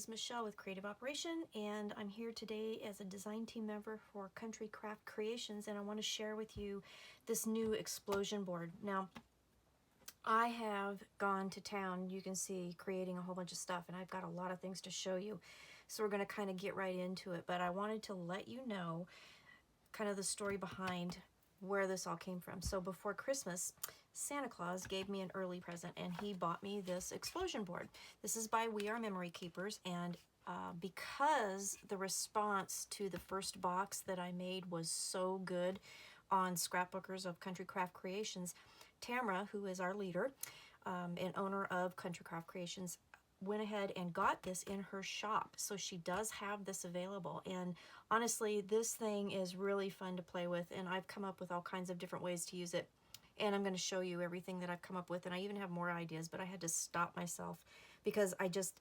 is Michelle with Creative Operation, and I'm here today as a design team member for Country Craft Creations, and I want to share with you this new explosion board. Now, I have gone to town, you can see, creating a whole bunch of stuff, and I've got a lot of things to show you. So we're going to kind of get right into it, but I wanted to let you know kind of the story behind where this all came from. So before Christmas, Santa Claus gave me an early present and he bought me this explosion board. This is by We Are Memory Keepers, and because the response to the first box that I made was so good on Scrapbookers of Country Craft Creations, Tamra, who is our leader and owner of Country Craft Creations, went ahead and got this in her shop. So she does have this available, and honestly this thing is really fun to play with, and I've come up with all kinds of different ways to use it, and I'm going to show you everything that I've come up with, and I even have more ideas, but I had to stop myself because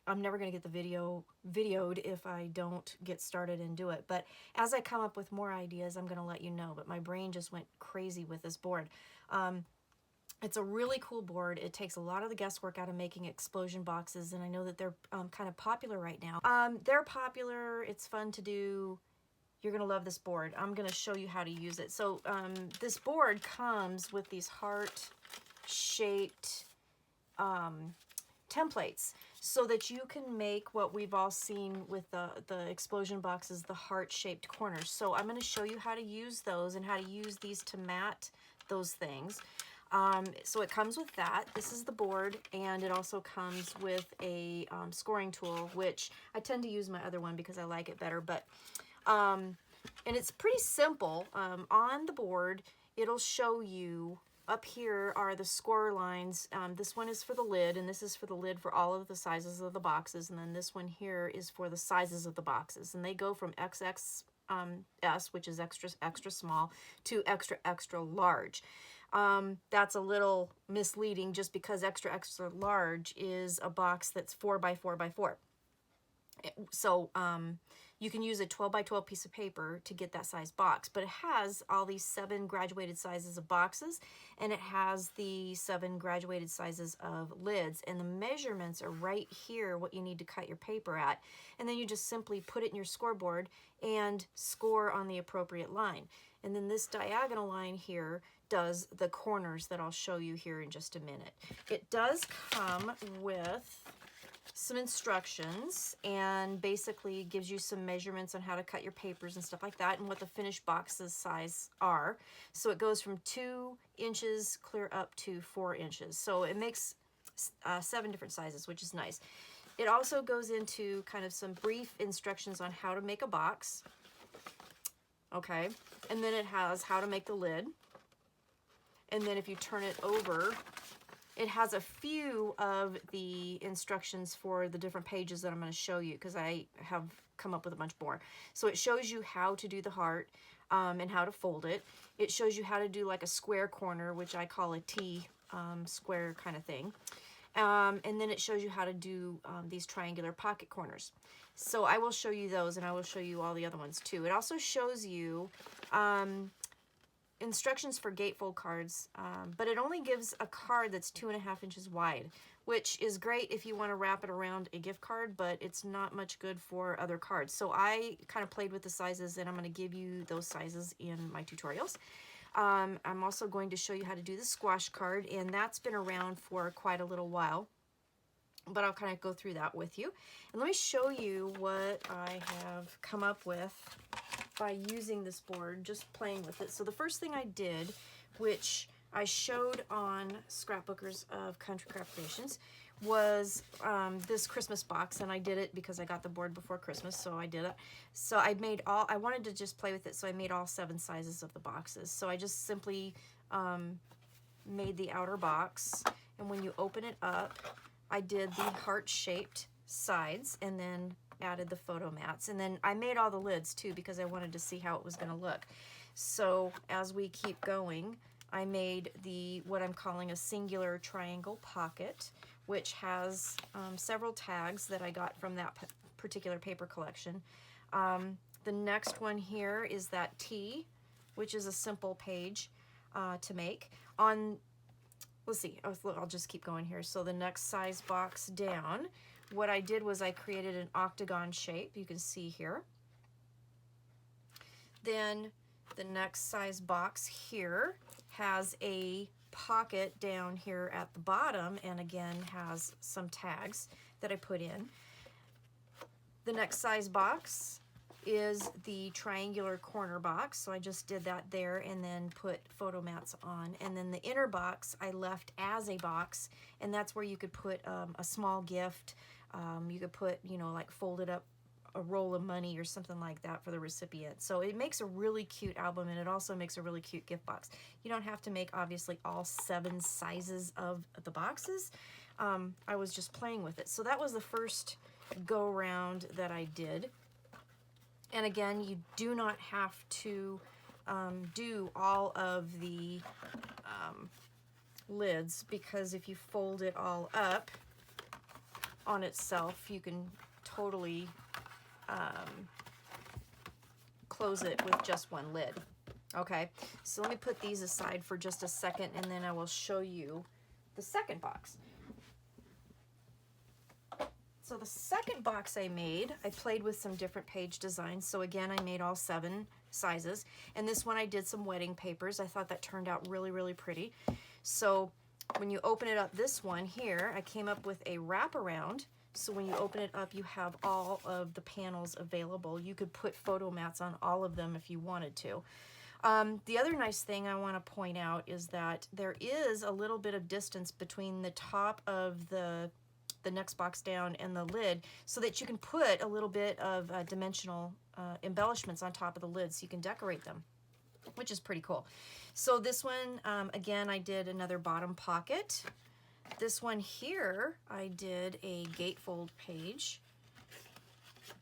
I'm never going to get the videoed if I don't get started and do it. But as I come up with more ideas, I'm going to let you know, but my brain just went crazy with this board. It's a really cool board. It takes a lot of the guesswork out of making explosion boxes, and I know that they're kind of popular right now. They're popular. It's fun to do. You're going to love this board. I'm going to show you how to use it. So this board comes with these heart-shaped templates so that you can make what we've all seen with the explosion boxes, the heart-shaped corners. So I'm going to show you how to use those and how to use these to mat those things. So it comes with that. This is the board, and it also comes with a scoring tool, which I tend to use my other one because I like it better. But and it's pretty simple. On the board, it'll show you, up here are the score lines. This one is for the lid, and this is for the lid for all of the sizes of the boxes, and then this one here is for the sizes of the boxes, and they go from XXS, which is extra small, to extra large. That's a little misleading just because extra large is a box that's 4 by 4 by 4. So you can use a 12 by 12 piece of paper to get that size box, but it has all these 7 graduated sizes of boxes, and it has the 7 graduated sizes of lids, and the measurements are right here, what you need to cut your paper at, and then you just simply put it in your scoreboard and score on the appropriate line. And then this diagonal line here does the corners that I'll show you here in just a minute. It does come with some instructions and basically gives you some measurements on how to cut your papers and stuff like that, and what the finished box's size are. So it goes from 2 inches clear up to 4 inches. So it makes 7 different sizes, which is nice. It also goes into kind of some brief instructions on how to make a box. Okay, and then it has how to make the lid. And then if you turn it over, it has a few of the instructions for the different pages that I'm going to show you, because I have come up with a bunch more. So it shows you how to do the heart and how to fold it. It shows you how to do like a square corner, which I call a T square kind of thing. And then it shows you how to do these triangular pocket corners. So I will show you those, and I will show you all the other ones too. It also shows you instructions for gatefold cards, but it only gives a card that's 2.5 inches wide, which is great if you want to wrap it around a gift card, but it's not much good for other cards. So I kind of played with the sizes, and I'm going to give you those sizes in my tutorials. I'm also going to show you how to do the squash card, and that's been around for quite a little while, but I'll kind of go through that with you. And let me show you what I have come up with by using this board, just playing with it. So the first thing I did, which I showed on Scrapbookers of Country Craft Creations, was this Christmas box, and I did it because I got the board before Christmas, so I did it. So I wanted to just play with it, so I made all 7 sizes of the boxes. So I just simply made the outer box, and when you open it up, I did the heart-shaped sides, and then added the photo mats, and then I made all the lids too because I wanted to see how it was going to look. So as we keep going, I made what I'm calling a singular triangle pocket, which has several tags that I got from that particular paper collection. The next one here is that T, which is a simple page to make. Let's see, I'll just keep going here. So the next size box down what I did was I created an octagon shape, you can see here. Then the next size box here has a pocket down here at the bottom, and again has some tags that I put in. The next size box is the triangular corner box, so I just did that there and then put photo mats on. And then the inner box I left as a box, and that's where you could put a small gift. You could put, you know, like folded up a roll of money or something like that for the recipient. So it makes a really cute album, and it also makes a really cute gift box. You don't have to make obviously all 7 sizes of the boxes. I was just playing with it. So that was the first go round that I did. And again, you do not have to do all of the lids, because if you fold it all up on itself, you can totally close it with just one lid. Okay, so let me put these aside for just a second, and then I will show you the second box. So the second box I made, I played with some different page designs. So again, I made all 7 sizes, and this one I did some wedding papers. I thought that turned out really, really pretty. So when you open it up, this one here, I came up with a wraparound. So when you open it up, you have all of the panels available. You could put photo mats on all of them if you wanted to. The other nice thing I want to point out is that there is a little bit of distance between the top of the next box down and the lid, so that you can put a little bit of dimensional embellishments on top of the lid so you can decorate them, which is pretty cool. So this one, again, I did another bottom pocket. This one here, I did a gatefold page,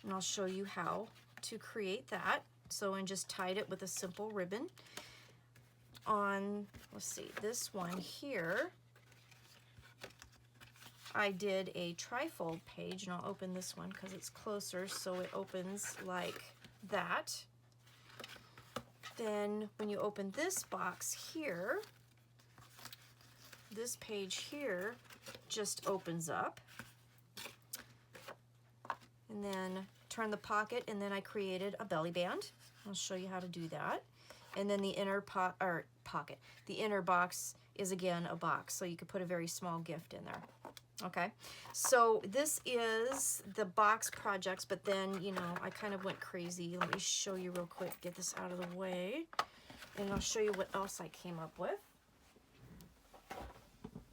and I'll show you how to create that. So, and just tied it with a simple ribbon. On, let's see, this one here, I did a trifold page, and I'll open this one because it's closer, so it opens like that. Then when you open this box here, this page here just opens up. And then turn the pocket, and then I created a belly band. I'll show you how to do that. And then the inner pocket. The inner box is again a box, so you could put a very small gift in there. Okay, so this is the box projects, but then, you know, I kind of went crazy. Let me show you real quick, get this out of the way, and I'll show you what else I came up with.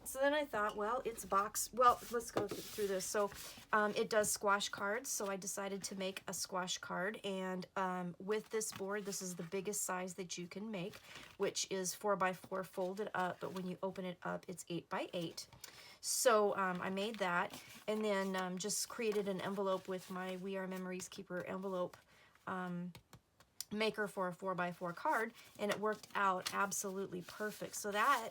So then I thought, well, it's box, well, let's go through this. So it does squash cards, so I decided to make a squash card, and with this board, this is the biggest size that you can make, which is 4x4 folded up, but when you open it up, it's 8x8. So I made that, and then just created an envelope with my We Are Memories Keeper envelope maker for a 4x4 card, and it worked out absolutely perfect. So that,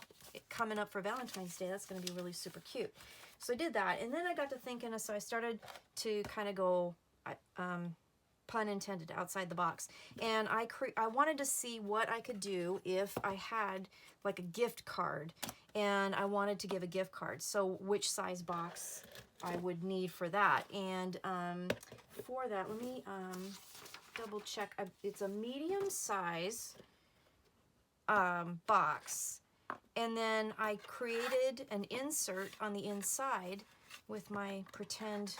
coming up for Valentine's Day, that's going to be really super cute. So I did that, and then I got to thinking, so I started to kind of go, pun intended, outside the box, and I wanted to see what I could do if I had like a gift card, and I wanted to give a gift card, so which size box I would need for that. And for that, let me double check. It's a medium size box, and then I created an insert on the inside with my pretend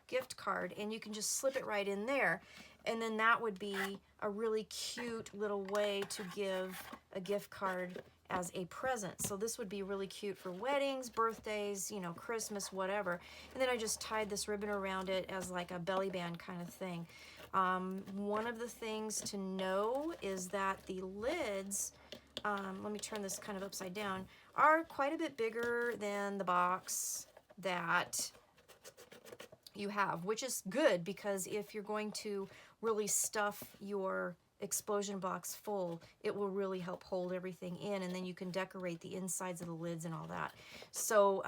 gift card, and you can just slip it right in there, and then that would be a really cute little way to give a gift card as a present. So this would be really cute for weddings, birthdays, you know, Christmas, whatever. And then I just tied this ribbon around it as like a belly band kind of thing. One of the things to know is that the lids, let me turn this kind of upside down, are quite a bit bigger than the box that you have, which is good, because if you're going to really stuff your explosion box full, it will really help hold everything in, and then you can decorate the insides of the lids and all that. So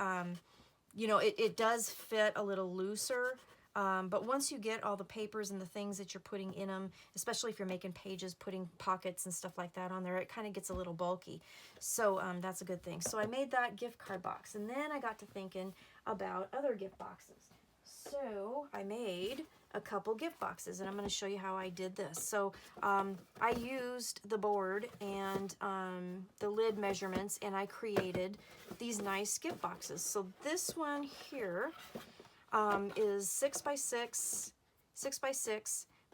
you know, it does fit a little looser, but once you get all the papers and the things that you're putting in them, especially if you're making pages, putting pockets and stuff like that on there, it kind of gets a little bulky. So that's a good thing. So I made that gift card box, and then I got to thinking about other gift boxes. So I made a couple gift boxes, and I'm going to show you how I did this. So I used the board and the lid measurements, and I created these nice gift boxes. So this one here is 6 by 6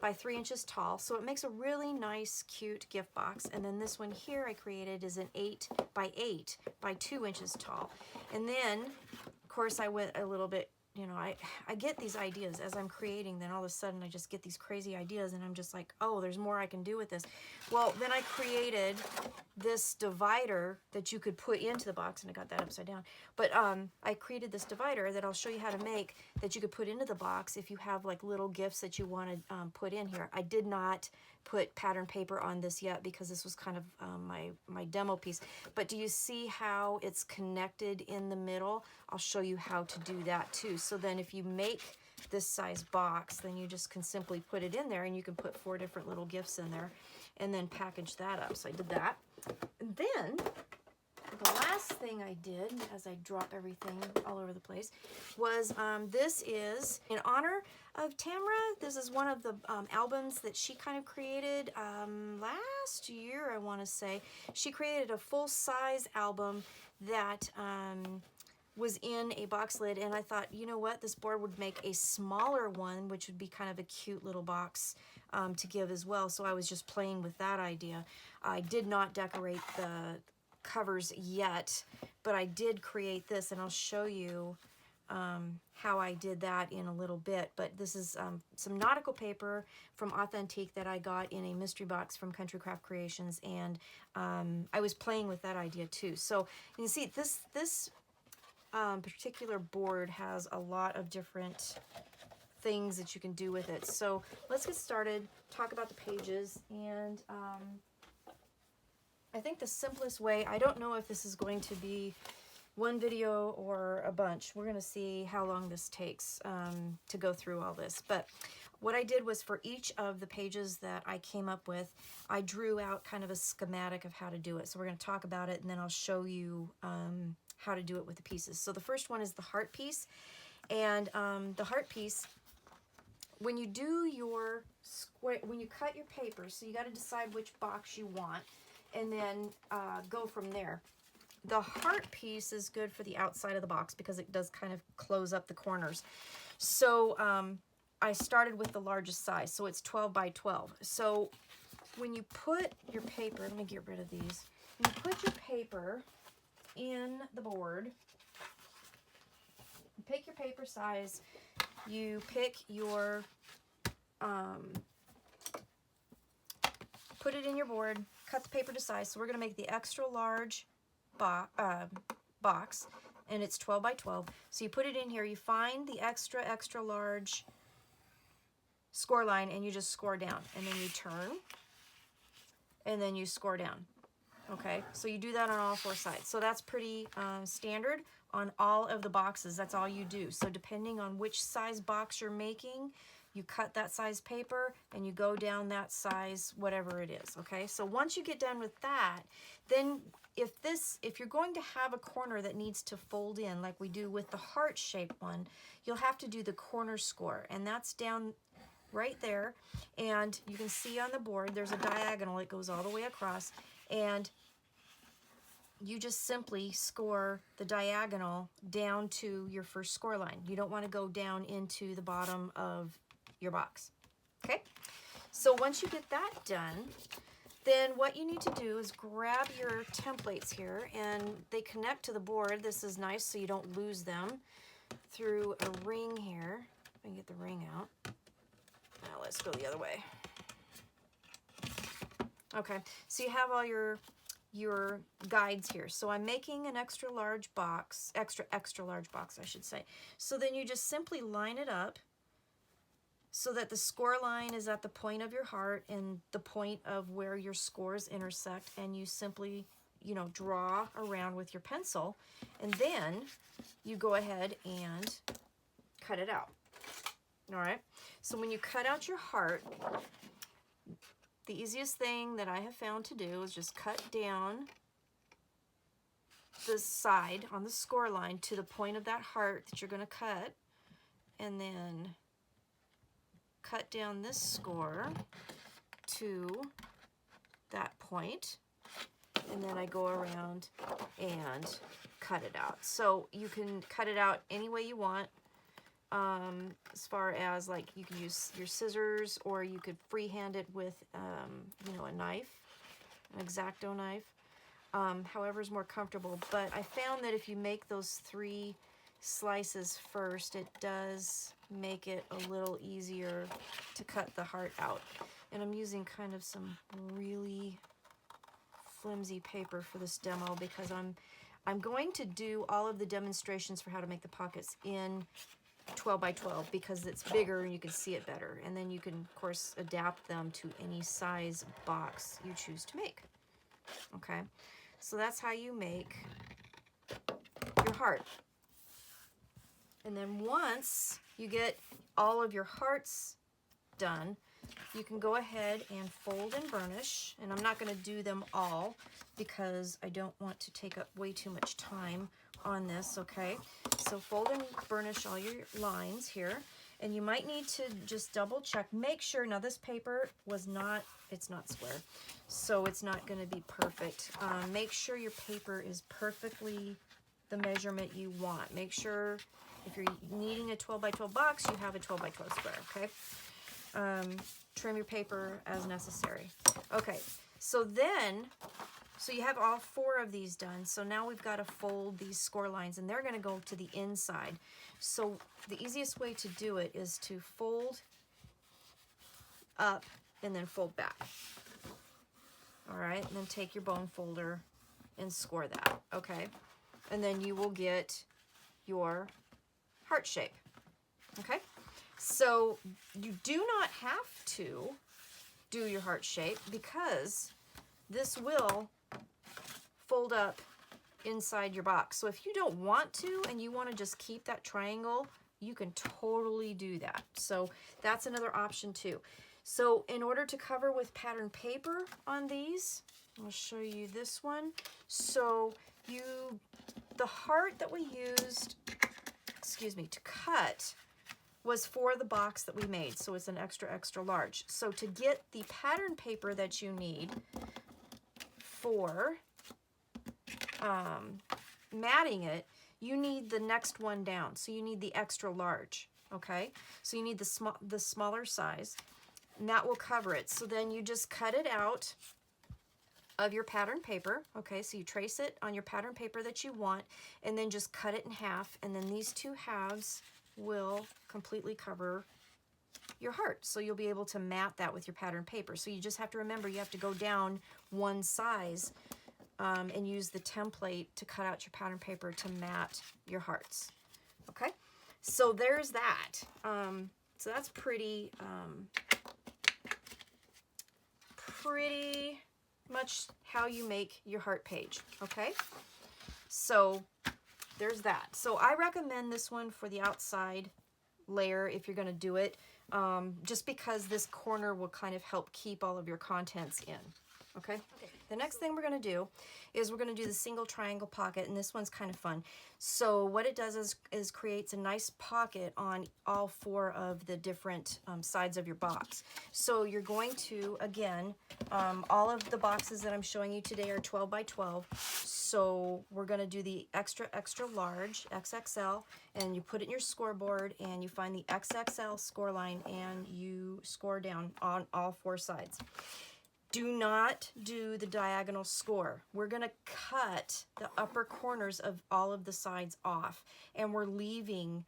by 3 inches tall. So it makes a really nice, cute gift box. And then this one here I created is an 8 by 8 by 2 inches tall. And then, of course, I went a little bit, you know, I get these ideas as I'm creating, then all of a sudden I just get these crazy ideas, and I'm just like, oh, there's more I can do with this. Well, then I created this divider that you could put into the box, and I got that upside down. But I created this divider that I'll show you how to make, that you could put into the box if you have like little gifts that you want to put in here. I did not put pattern paper on this yet because this was kind of my demo piece. But do you see how it's connected in the middle? I'll show you how to do that too. So then if you make this size box, then you just can simply put it in there, and you can put 4 different little gifts in there and then package that up. So I did that. And then the last thing I did, as I drop everything all over the place, was this is in honor of Tamra. This is one of the albums that she kind of created last year, I want to say. She created a full-size album that was in a box lid, and I thought, you know what, this board would make a smaller one, which would be kind of a cute little box to give as well. So I was just playing with that idea. I did not decorate the covers yet, but I did create this, and I'll show you how I did that in a little bit. But this is some nautical paper from Authentique that I got in a mystery box from Country Craft Creations, and I was playing with that idea too. So you can see this particular board has a lot of different things that you can do with it. So let's get started, talk about the pages, and I think the simplest way, I don't know if this is going to be one video or a bunch. We're going to see how long this takes to go through all this. But what I did was, for each of the pages that I came up with, I drew out kind of a schematic of how to do it. So we're going to talk about it, and then I'll show you how to do it with the pieces. So the first one is the heart piece. And the heart piece, when you do your square, when you cut your paper, so you got to decide which box you want, and then go from there. The heart piece is good for the outside of the box because it does kind of close up the corners. So I started with the largest size, so it's 12 by 12. So when you put your paper, let me get rid of these. When you put your paper in the board, you pick your paper size, you pick your, put it in your board, cut the paper to size. So we're going to make the extra large box, and it's 12 by 12. So you put it in here, you find the extra large score line, and you just score down, and then you turn, and then you score down. Okay, so you do that on all 4 sides. So that's pretty standard on all of the boxes. That's all you do. So depending on which size box you're making, you cut that size paper and you go down that size, whatever it is. Okay, so once you get done with that, then if you're going to have a corner that needs to fold in like we do with the heart-shaped one, you'll have to do the corner score, and that's down right there. And you can see on the board there's a diagonal. It goes all the way across, and you just simply score the diagonal down to your first score line. You don't want to go down into the bottom of your box. Okay, so once you get that done, then what you need to do is grab your templates here, and they connect to the board. This is nice so you don't lose them through a ring here. If I can get the ring out. Now let's go the other way. Okay, so you have all your guides here. So I'm making an extra large box, extra large box, I should say. So then you just simply line it up so that the score line is at the point of your heart and the point of where your scores intersect, and you simply, you know, draw around with your pencil, and then you go ahead and cut it out. All right, so when you cut out your heart, the easiest thing that I have found to do is just cut down the side on the score line to the point of that heart that you're going to cut, and then cut down this score to that point, and then I go around and cut it out. So you can cut it out any way you want, as far as like you can use your scissors, or you could freehand it with you know, a knife, an X-Acto knife, however is more comfortable. But I found that if you make those 3 slices first, it does make it a little easier to cut the heart out. And I'm using kind of some really flimsy paper for this demo because I'm going to do all of the demonstrations for how to make the pockets in 12 by 12 because it's bigger and you can see it better. And then you can, of course, adapt them to any size box you choose to make. Okay, so that's how you make your heart. And then once you get all of your hearts done, you can go ahead and fold and burnish. And I'm not going to do them all because I don't want to take up way too much time on this, okay? So fold and burnish all your lines here. And you might need to just double check, make sure, now this paper was not, it's not square, so it's not going to be perfect. Make sure your paper is perfectly the measurement you want. Make sure if you're needing a 12 by 12 box, you have a 12 by 12 square, okay? Trim your paper as necessary. Okay, so then, so you have all 4 of these done. So now we've got to fold these score lines, and they're going to go to the inside. So the easiest way to do it is to fold up and then fold back. All right, and then take your bone folder and score that, okay? And then you will get your heart shape, okay? So you do not have to do your heart shape because this will fold up inside your box. So if you don't want to and you want to just keep that triangle, you can totally do that. So that's another option too. So in order to cover with pattern paper on these, I'll show you this one. So the heart that we used, excuse me, to cut was for the box that we made. So it's an extra, extra large. So to get the pattern paper that you need for matting it, you need the next one down. So you need the extra large, okay? So you need the smaller size, and that will cover it. So then you just cut it out of your pattern paper, okay? So you trace it on your pattern paper that you want, and then just cut it in half, and then these 2 halves will completely cover your heart. So you'll be able to mat that with your pattern paper. So you just have to remember you have to go down 1 size and use the template to cut out your pattern paper to mat your hearts. Okay, so there's that. So that's pretty much how you make your heart page. Okay, so there's that. So I recommend this one for the outside layer if you're going to do it, just because this corner will kind of help keep all of your contents in. Okay. The next thing we're going to do is we're going to do the single triangle pocket, and this one's kind of fun. So what it does is creates a nice pocket on all 4 of the different sides of your box. So you're going to, again, all of the boxes that I'm showing you today are 12 by 12. So we're going to do the extra, extra large, XXL, and you put it in your scoreboard, and you find the XXL score line, and you score down on all 4 sides. Do not do the diagonal score. We're going to cut the upper corners of all of the sides off, and we're leaving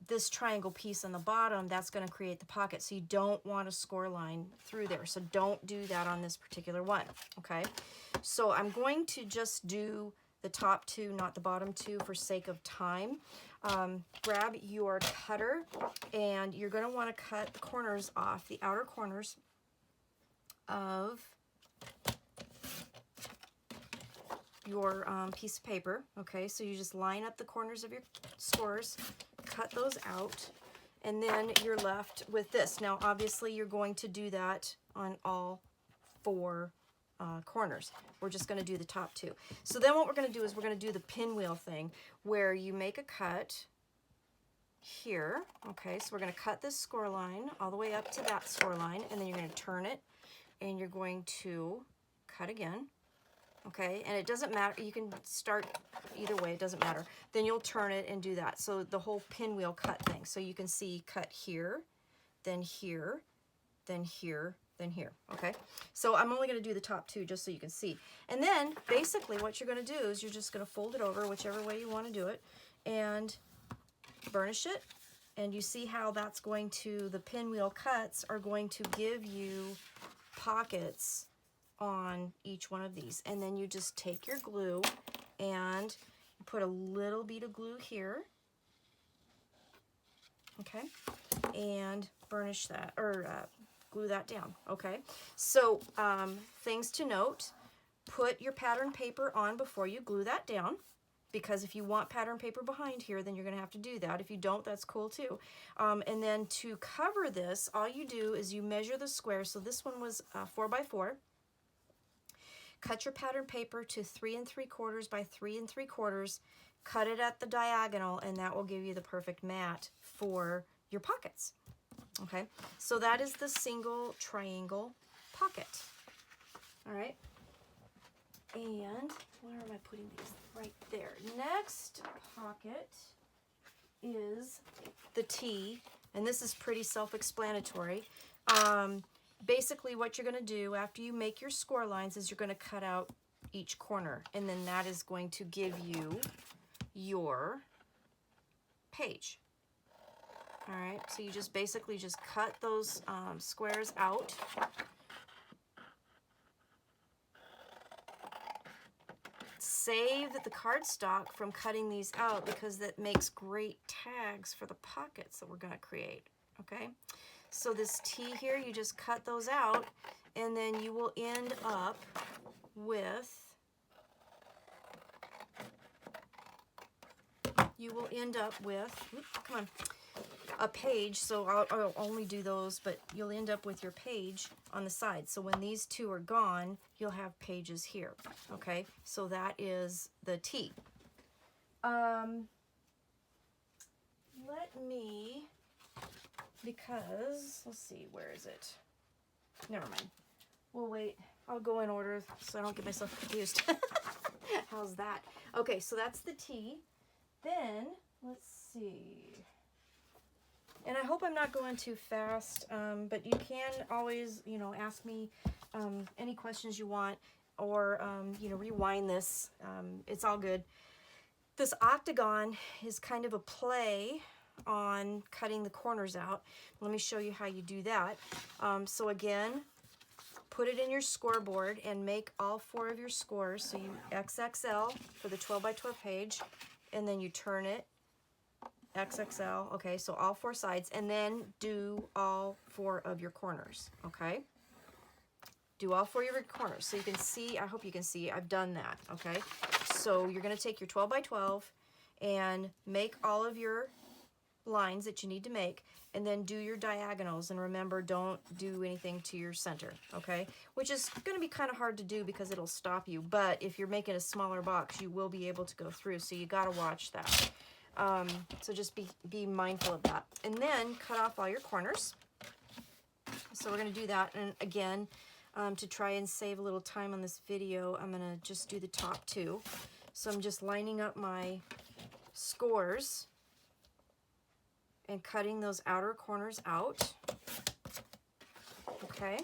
this triangle piece on the bottom. That's going to create the pocket, so you don't want a score line through there. So don't do that on this particular one, okay? So I'm going to just do the top 2, not the bottom 2, for sake of time. Grab your cutter, and you're going to want to cut the corners off, the outer corners of your piece of paper. Okay, so you just line up the corners of your scores, cut those out, and then you're left with this. Now obviously you're going to do that on all 4 corners. We're just going to do the top 2. So then what we're going to do is we're going to do the pinwheel thing, where you make a cut here. Okay, so we're going to cut this score line all the way up to that score line, and then you're going to turn it, and you're going to cut again. Okay, and it doesn't matter, you can start either way, it doesn't matter. Then you'll turn it and do that. So the whole pinwheel cut thing. So you can see cut here, then here, then here, then here. Okay, so I'm only going to do the top two just so you can see. And then basically what you're going to do is you're just going to fold it over whichever way you want to do it and burnish it. And you see how that's going to, the pinwheel cuts are going to give you pockets on each one of these. And then you just take your glue and put a little bead of glue here, okay, and burnish that, or glue that down. Okay, so things to note: put your pattern paper on before you glue that down, because if you want pattern paper behind here, then you're going to have to do that. If you don't, that's cool too. And then to cover this, all you do is you measure the square. So this one was 4 by 4. Cut your pattern paper to 3 3/4 by 3 3/4. Cut it at the diagonal, and that will give you the perfect mat for your pockets. Okay, so that is the single triangle pocket. All right, and where am I putting these? Right there. Next pocket is the T, and this is pretty self-explanatory. Basically what you're going to do after you make your score lines is you're going to cut out each corner, and then that is going to give you your page. All right, so you just basically just cut those squares out. Save the cardstock from cutting these out because that makes great tags for the pockets that we're going to create. Okay, so this T here, you just cut those out, and then you will end up with come on, a page. So I'll only do those, but you'll end up with your page on the side. So when these two are gone, you'll have pages here. Okay, so that is the T. Let me, because let's see, where is it? Never mind. We'll wait. I'll go in order so I don't get myself confused. How's that? Okay, so that's the T. Then let's see. And I hope I'm not going too fast, but you can always, ask me any questions you want, or, rewind this. It's all good. This octagon is kind of a play on cutting the corners out. Let me show you how you do that. So again, put it in your scoreboard and make all 4 of your scores. So you XXL for the 12 by 12 page, and then you turn it XXL. Okay, so all 4 sides, and then do all 4 of your corners. Okay, do all 4 of your corners so you can see. I hope you can see I've done that. Okay, so you're going to take your 12 by 12 and make all of your lines that you need to make, and then do your diagonals. And remember, don't do anything to your center, okay? Which is going to be kind of hard to do because it'll stop you, but if you're making a smaller box, you will be able to go through, so you got to watch that. So just be mindful of that. And then cut off all your corners. So we're going to do that. And again, to try and save a little time on this video, I'm going to just do the top 2. So I'm just lining up my scores and cutting those outer corners out. Okay,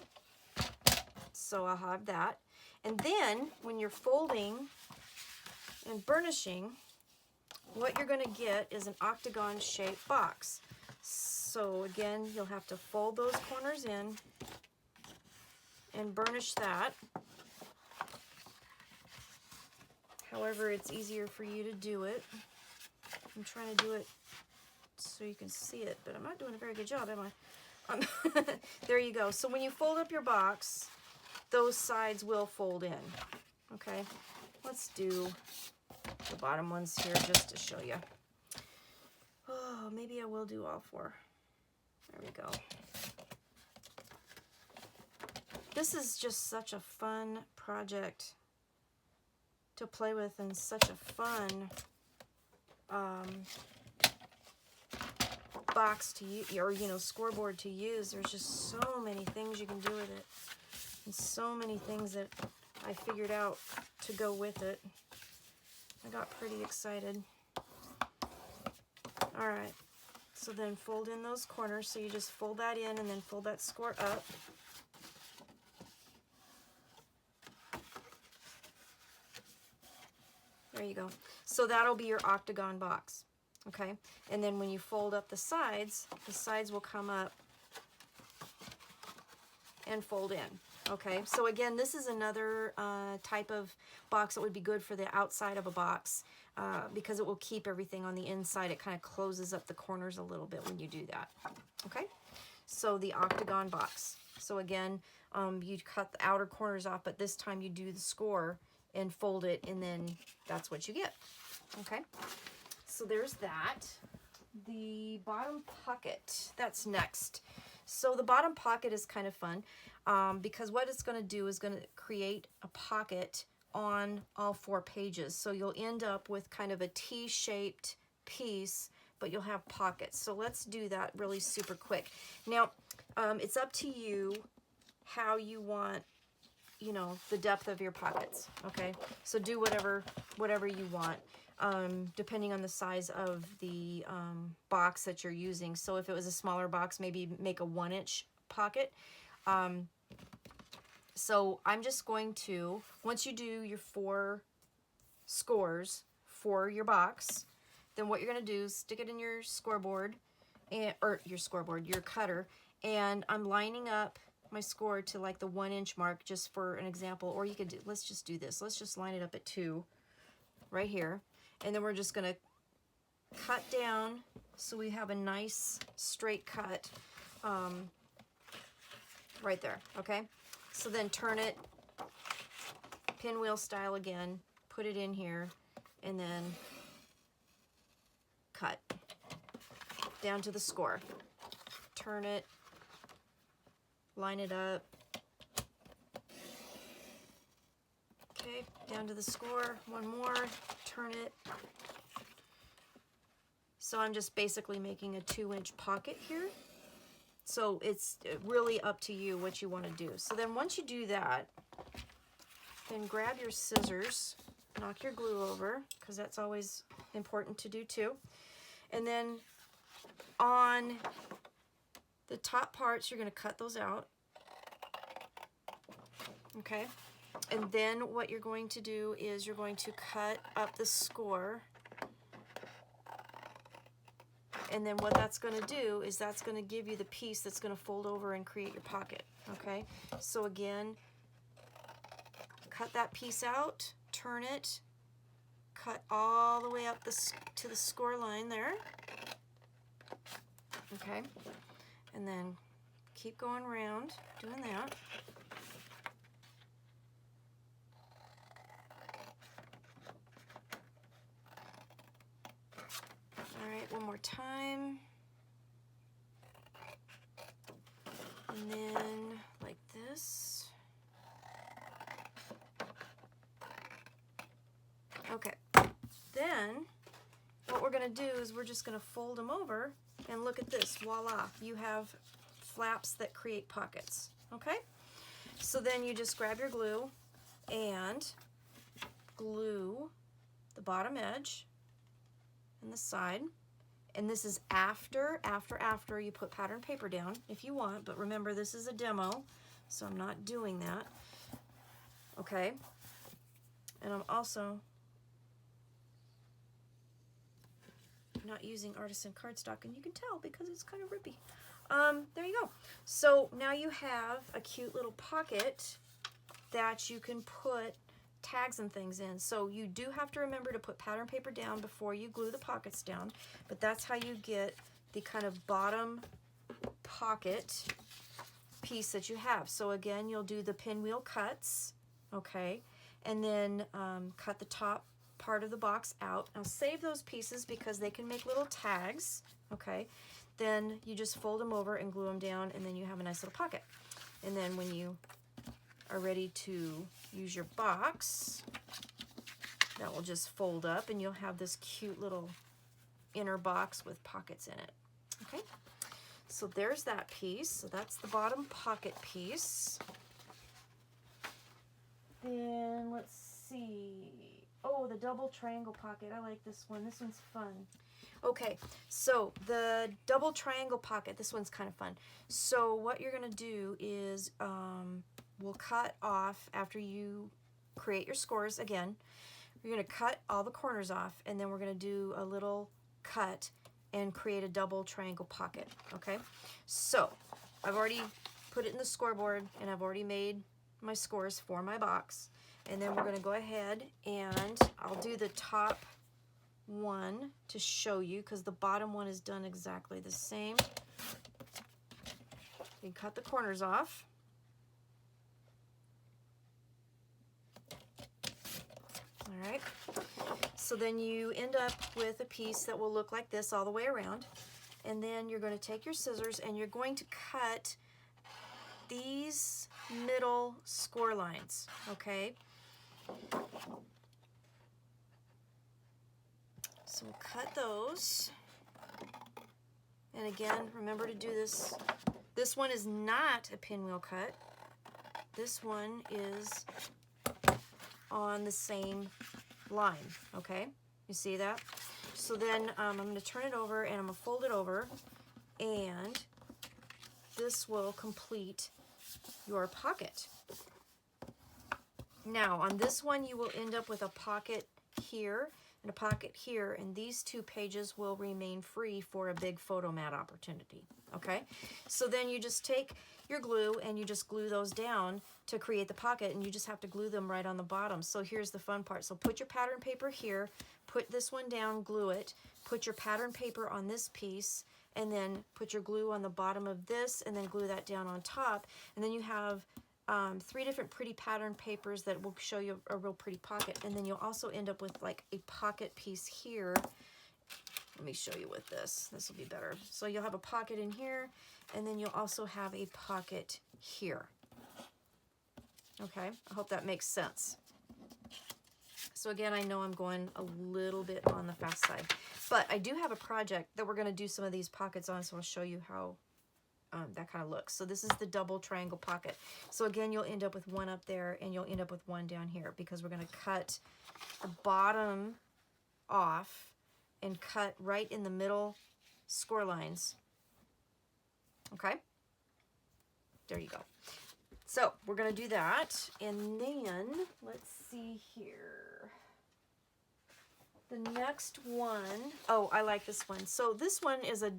so I'll have that. And then when you're folding and burnishing, what you're going to get is an octagon shaped box. So again, you'll have to fold those corners in and burnish that. However, it's easier for you to do it. I'm trying to do it so you can see it, but I'm not doing a very good job, am I? There you go. So when you fold up your box, those sides will fold in. Okay, let's do the bottom ones here just to show you. Oh, maybe I will do all 4. There we go. This is just such a fun project to play with, and such a fun box to use, or scoreboard to use. There's just so many things you can do with it, and so many things that I figured out to go with it. I got pretty excited. All right, so then fold in those corners. So you just fold that in and then fold that score up. There you go. So that'll be your octagon box, okay? And then when you fold up the sides will come up and fold in, okay? So again, this is another type of box that would be good for the outside of a box because it will keep everything on the inside. It kind of closes up the corners a little bit when you do that, okay? So the octagon box. So again, you cut the outer corners off, but this time you do the score and fold it, and then that's what you get, okay? So there's that. The bottom pocket, that's next. So the bottom pocket is kind of fun because what it's going to do is going to create a pocket on all 4 pages. So you'll end up with kind of a T-shaped piece, but you'll have pockets. So let's do that really super quick. Now, it's up to you how you want, the depth of your pockets, okay? So do whatever you want, depending on the size of the box that you're using. So if it was a smaller box, maybe make a 1-inch pocket. So I'm just going to, once you do your 4 scores for your box, then what you're going to do is stick it in your scoreboard, or your cutter, and I'm lining up my score to like the 1-inch mark just for an example, or you could do, let's just do this. Let's just line it up at 2 right here, and then we're just going to cut down so we have a nice straight cut right there, okay? So then turn it pinwheel style again, put it in here, and then cut down to the score. Turn it, line it up. Okay, down to the score, one more, turn it. So I'm just basically making a 2-inch pocket here. So it's really up to you what you want to do. So then once you do that, then grab your scissors, knock your glue over, because that's always important to do too. And then on the top parts, you're going to cut those out. Okay? And then what you're going to do is you're going to cut up the score. And then what that's going to do is that's going to give you the piece that's going to fold over and create your pocket. Okay? So again, cut that piece out, turn it, cut all the way up to the score line there. Okay? And then keep going around doing that. All right, one more time. And then like this. Okay. Then what we're going to do is we're just going to fold them over, and look at this. Voila. You have flaps that create pockets. Okay? So then you just grab your glue and glue the bottom edge and the side. And this is after you put pattern paper down if you want, but remember this is a demo, so I'm not doing that. Okay? And I'm also not using artisan cardstock, and you can tell because it's kind of rippy. There you go. So now you have a cute little pocket that you can put tags and things in. So you do have to remember to put pattern paper down before you glue the pockets down, but that's how you get the kind of bottom pocket piece that you have. So again, you'll do the pinwheel cuts, okay, and then cut the top part of the box out. Now save those pieces because they can make little tags, okay. Then you just fold them over and glue them down, and then you have a nice little pocket. And then when you are ready to use your box, that will just fold up and you'll have this cute little inner box with pockets in it. Okay, so there's that piece. So that's the bottom pocket piece. Then let's see. Oh, the double triangle pocket. I like this one. This one's fun. Okay, so the double triangle pocket, this one's kind of fun. So what you're going to do is we'll cut off after you create your scores again. You're going to cut all the corners off, and then we're going to do a little cut and create a double triangle pocket, okay? So I've already put it in the scoreboard, and I've already made my scores for my box. And then we're going to go ahead and I'll do the top one to show you, because the bottom one is done exactly the same. You cut the corners off. All right. So then you end up with a piece that will look like this all the way around. And then you're going to take your scissors and you're going to cut these middle score lines, okay? So we'll cut those. And again, remember to do this. This one is not a pinwheel cut. This one is on the same line, okay? You see that? So then I'm going to turn it over and I'm going to fold it over, and this will complete your pocket. Now on this one you will end up with a pocket here and a pocket here, and these two pages will remain free for a big photo mat opportunity, okay? So then you just take your glue and you just glue those down to create the pocket, and you just have to glue them right on the bottom. So here's the fun part. So put your pattern paper here, put this one down, glue it, put your pattern paper on this piece, and then put your glue on the bottom of this, and then glue that down on top, and then you have 3 different pretty pattern papers that will show you a real pretty pocket. And then you'll also end up with like a pocket piece here. Let me show you with this. This will be better. So you'll have a pocket in here, and then you'll also have a pocket here. Okay, I hope that makes sense. So again, I know I'm going a little bit on the fast side, but I do have a project that we're going to do some of these pockets on, so I'll show you how that kind of looks. So this is the double triangle pocket. So again, you'll end up with one up there, and you'll end up with one down here, because we're going to cut the bottom off and cut right in the middle score lines. Okay, there you go. So we're going to do that, and then let's see here. The next one, oh, I like this one. So this one is a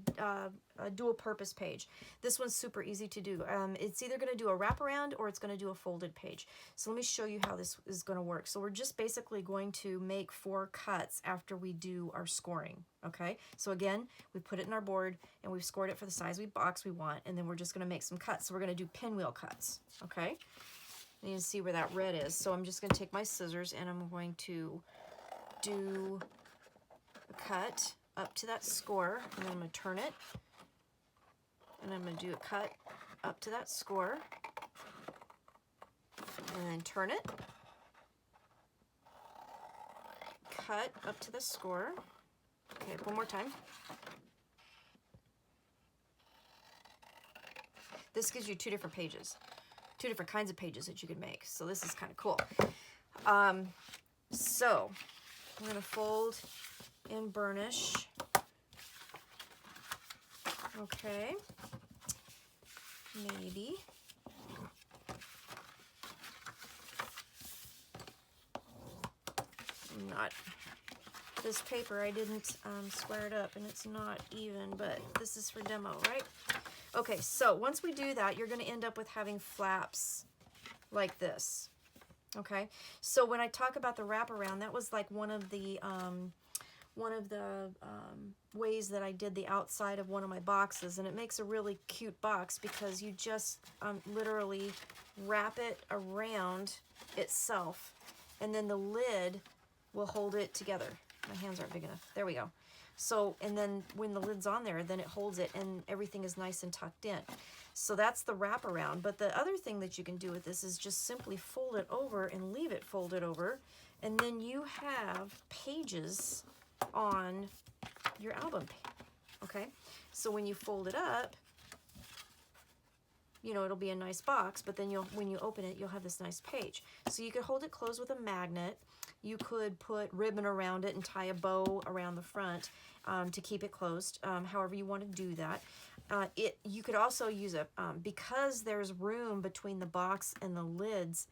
dual purpose page. This one's super easy to do. It's either going to do a wraparound or it's going to do a folded page. So let me show you how this is going to work. So we're just basically going to make 4 cuts after we do our scoring. Okay, so again, we put it in our board and we've scored it for the size box we want, and then we're just going to make some cuts. So we're going to do pinwheel cuts. Okay, and you can see where that red is. So I'm just going to take my scissors and I'm going to do a cut up to that score, and then I'm going to turn it, and I'm going to do a cut up to that score, and then turn it, cut up to the score. Okay, one more time. This gives you 2 different pages, 2 different kinds of pages that you can make. So this is kind of cool. So I'm going to fold and burnish. Okay. Maybe. Not. This paper, I didn't square it up, and it's not even, but this is for demo, right? Okay, so once we do that, you're going to end up with having flaps like this. Okay, so when I talk about the wraparound, that was like one of the ways that I did the outside of one of my boxes, and it makes a really cute box because you just literally wrap it around itself, and then the lid will hold it together. My hands aren't big enough. There we go. So, and then when the lid's on there, then it holds it and everything is nice and tucked in. So that's the wraparound. But the other thing that you can do with this is just simply fold it over and leave it folded over. And then you have pages on your album okay? So when you fold it up, you know, it'll be a nice box, but then when you open it, you'll have this nice page. So you could hold it closed with a magnet. You could put ribbon around it and tie a bow around the front to keep it closed, however you want to do that. You could also use a, because there's room between the box and the lids,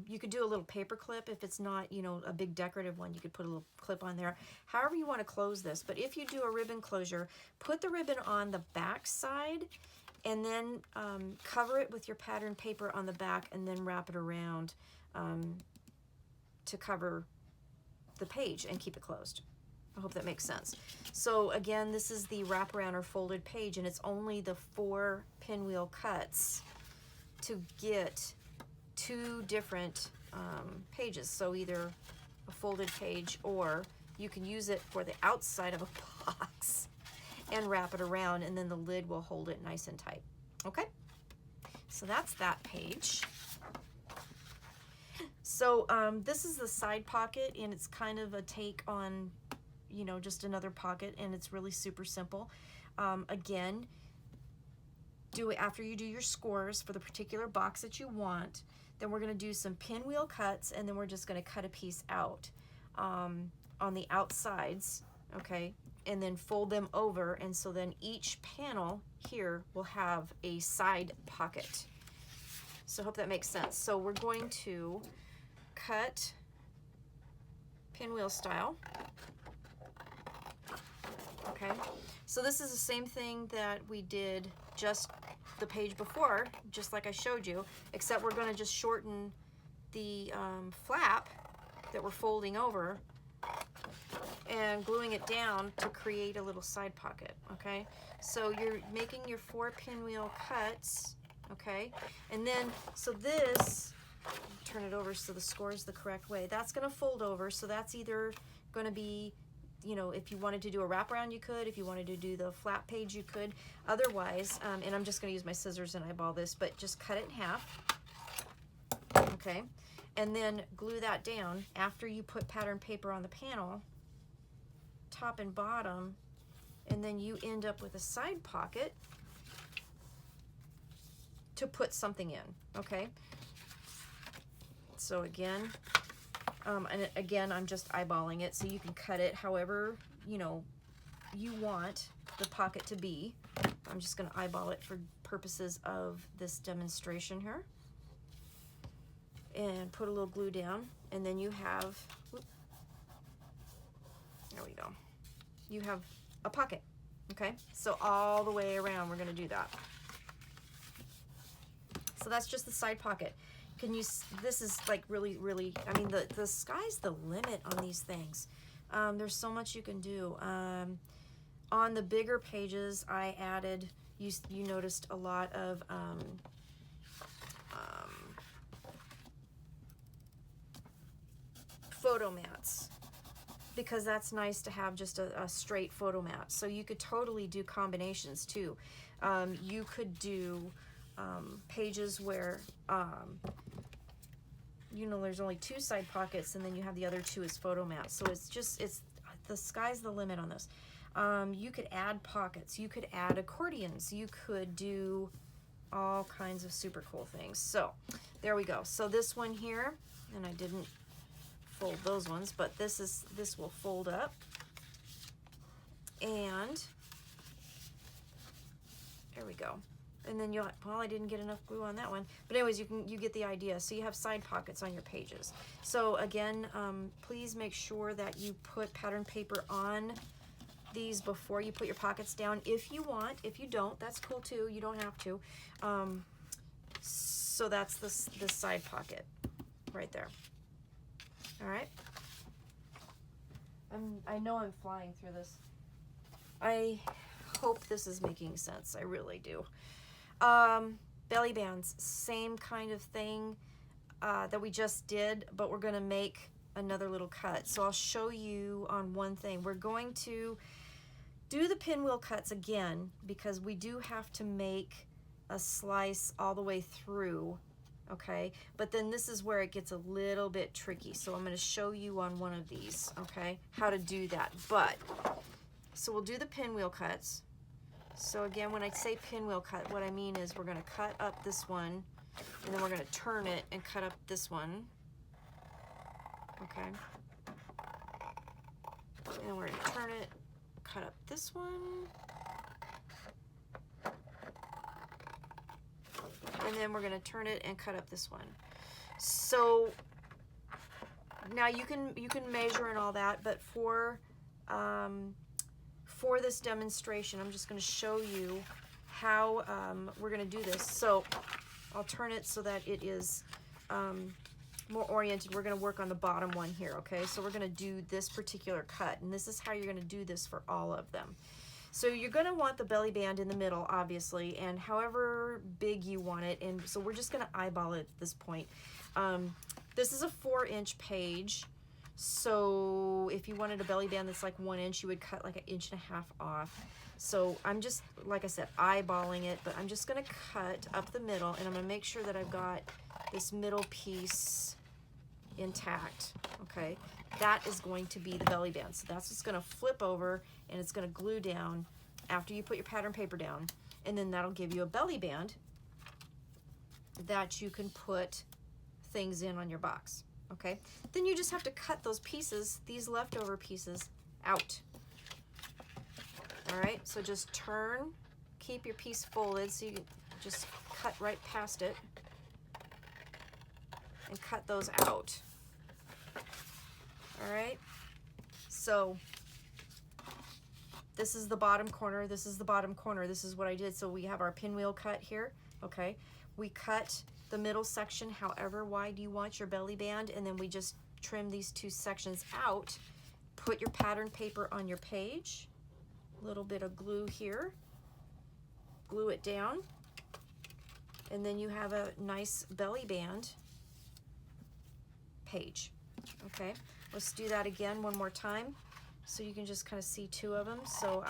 you could do a little paper clip. If it's not, you know, a big decorative one, you could put a little clip on there. However you want to close this. But if you do a ribbon closure, put the ribbon on the back side and then cover it with your pattern paper on the back and then wrap it around to cover the page and keep it closed. I hope that makes sense. So again, this is the wraparound or folded page, and it's only the 4 pinwheel cuts to get 2 different pages. So either a folded page, or you can use it for the outside of a box and wrap it around, and then the lid will hold it nice and tight. Okay, so that's that page. So this is the side pocket, and it's kind of a take on, you know, just another pocket, and it's really super simple. Again, do it after you do your scores for the particular box that you want. Then we're going to do some pinwheel cuts, and then we're just going to cut a piece out on the outsides, okay, and then fold them over, and so then each panel here will have a side pocket. So I hope that makes sense. So we're going to cut pinwheel style. Okay, so this is the same thing that we did just the page before, just like I showed you, except we're going to just shorten the flap that we're folding over and gluing it down to create a little side pocket. Okay, so you're making your 4 pinwheel cuts, okay, and then so this, turn it over so the score is the correct way. That's going to fold over, so that's either going to be, you know, if you wanted to do a wraparound, you could. If you wanted to do the flat page, you could. Otherwise, and I'm just going to use my scissors and eyeball this, but just cut it in half, okay, and then glue that down after you put pattern paper on the panel, top and bottom, and then you end up with a side pocket to put something in, okay? So again, and again, I'm just eyeballing it, so you can cut it however, you know, you want the pocket to be. I'm just going to eyeball it for purposes of this demonstration here. And put a little glue down, and then you have, whoop, there we go. You have a pocket, okay? So all the way around, we're going to do that. So that's just the side pocket. Can you, this is like really, really, I mean, the sky's the limit on these things. There's so much you can do. On the bigger pages, I added, you noticed a lot of photo mats, because that's nice to have just a straight photo mat. So you could totally do combinations too. You could do pages where you know, there's only 2 side pockets, and then you have the other 2 as photo mats. So it's just, the sky's the limit on this. You could add pockets, you could add accordions, you could do all kinds of super cool things. So there we go. So this one here, and I didn't fold those ones, but this will fold up, and there we go. And then you'll, well, I didn't get enough glue on that one, but anyways, you get the idea. So you have side pockets on your pages. So again, please make sure that you put pattern paper on these before you put your pockets down, if you want. If you don't, that's cool too. You don't have to. So that's this side pocket right there. All right. I know I'm flying through this. I hope this is making sense. I really do. Belly bands, same kind of thing that we just did, but we're going to make another little cut. So I'll show you on one thing. We're going to do the pinwheel cuts again, because we do have to make a slice all the way through, okay? But then this is where it gets a little bit tricky. So I'm going to show you on one of these, okay, how to do that. But So we'll do the pinwheel cuts. So again, when I say pinwheel cut, what I mean is we're going to cut up this one, and then we're going to turn it and cut up this one. Okay. And then we're going to turn it, cut up this one. And then we're going to turn it and cut up this one. So now you can measure and all that, but for this demonstration, I'm just going to show you how we're going to do this. So I'll turn it so that it is more oriented. We're going to work on the bottom one here, okay? So we're going to do this particular cut, and this is how you're going to do this for all of them. So you're going to want the belly band in the middle, obviously, and however big you want it. And so we're just going to eyeball it at this point. This is a 4-inch page. So if you wanted a belly band that's like 1 inch, you would cut like 1.5 inches off. So I'm just, like I said, eyeballing it, but I'm just going to cut up the middle, and I'm going to make sure that I've got this middle piece intact, okay? That is going to be the belly band. So that's what's going to flip over, and it's going to glue down after you put your pattern paper down, and then that'll give you a belly band that you can put things in on your box, okay? Then you just have to cut those pieces, these leftover pieces, out. All right, so just turn, keep your piece folded so you can just cut right past it and cut those out. All right, so this is the bottom corner, this is the bottom corner, this is what I did. So we have our pinwheel cut here, okay? We cut the middle section however wide you want your belly band, and then we just trim these two sections out. Put your pattern paper on your page, a little bit of glue here, glue it down, and then you have a nice belly band page, okay? Let's do that again one more time so you can just kind of see two of them. So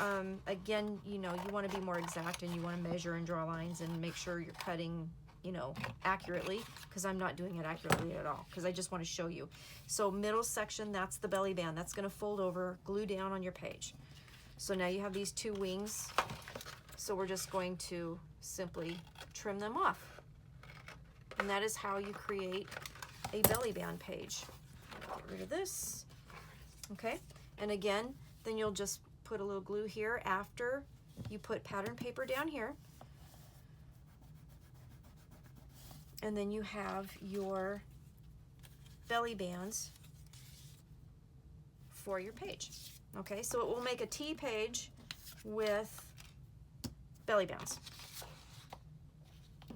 again, you know, you want to be more exact, and you want to measure and draw lines and make sure you're cutting, you know, accurately, because I'm not doing it accurately at all, because I just want to show you. So middle section, that's the belly band. That's going to fold over, glue down on your page. So now you have these two wings. So we're just going to simply trim them off. And that is how you create a belly band page. Get rid of this, okay? And again, then you'll just put a little glue here after you put pattern paper down here. And then you have your belly bands for your page. Okay, so it will make a T page with belly bands.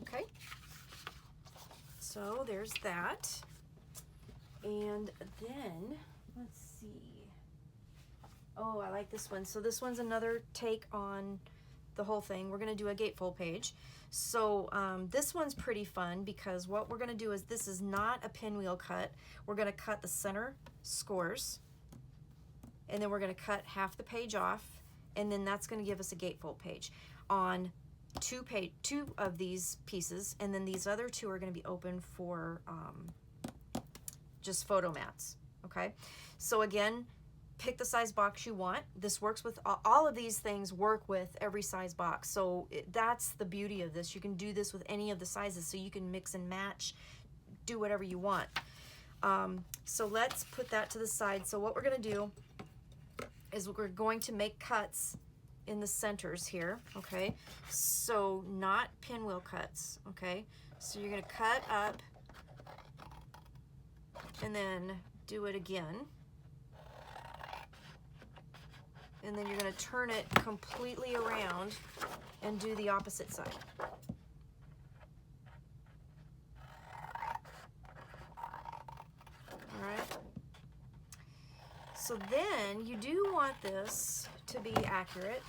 Okay, so there's that. And then, let's see. Oh, I like this one. So this one's another take on the whole thing. We're going to do a gatefold page. So this one's pretty fun, because what we're going to do is, this is not a pinwheel cut. We're going to cut the center scores, and then we're going to cut half the page off, and then that's going to give us a gatefold page on two of these pieces, and then these other two are going to be open for just photo mats. Okay, so again, pick the size box you want. This works with all of these things, work with every size box. So that's the beauty of this. You can do this with any of the sizes, so you can mix and match, do whatever you want. So let's put that to the side. So what we're going to do is we're going to make cuts in the centers here, okay? So not pinwheel cuts, okay? So you're going to cut up and then do it again. And then you're going to turn it completely around and do the opposite side. All right. So then you do want this to be accurate.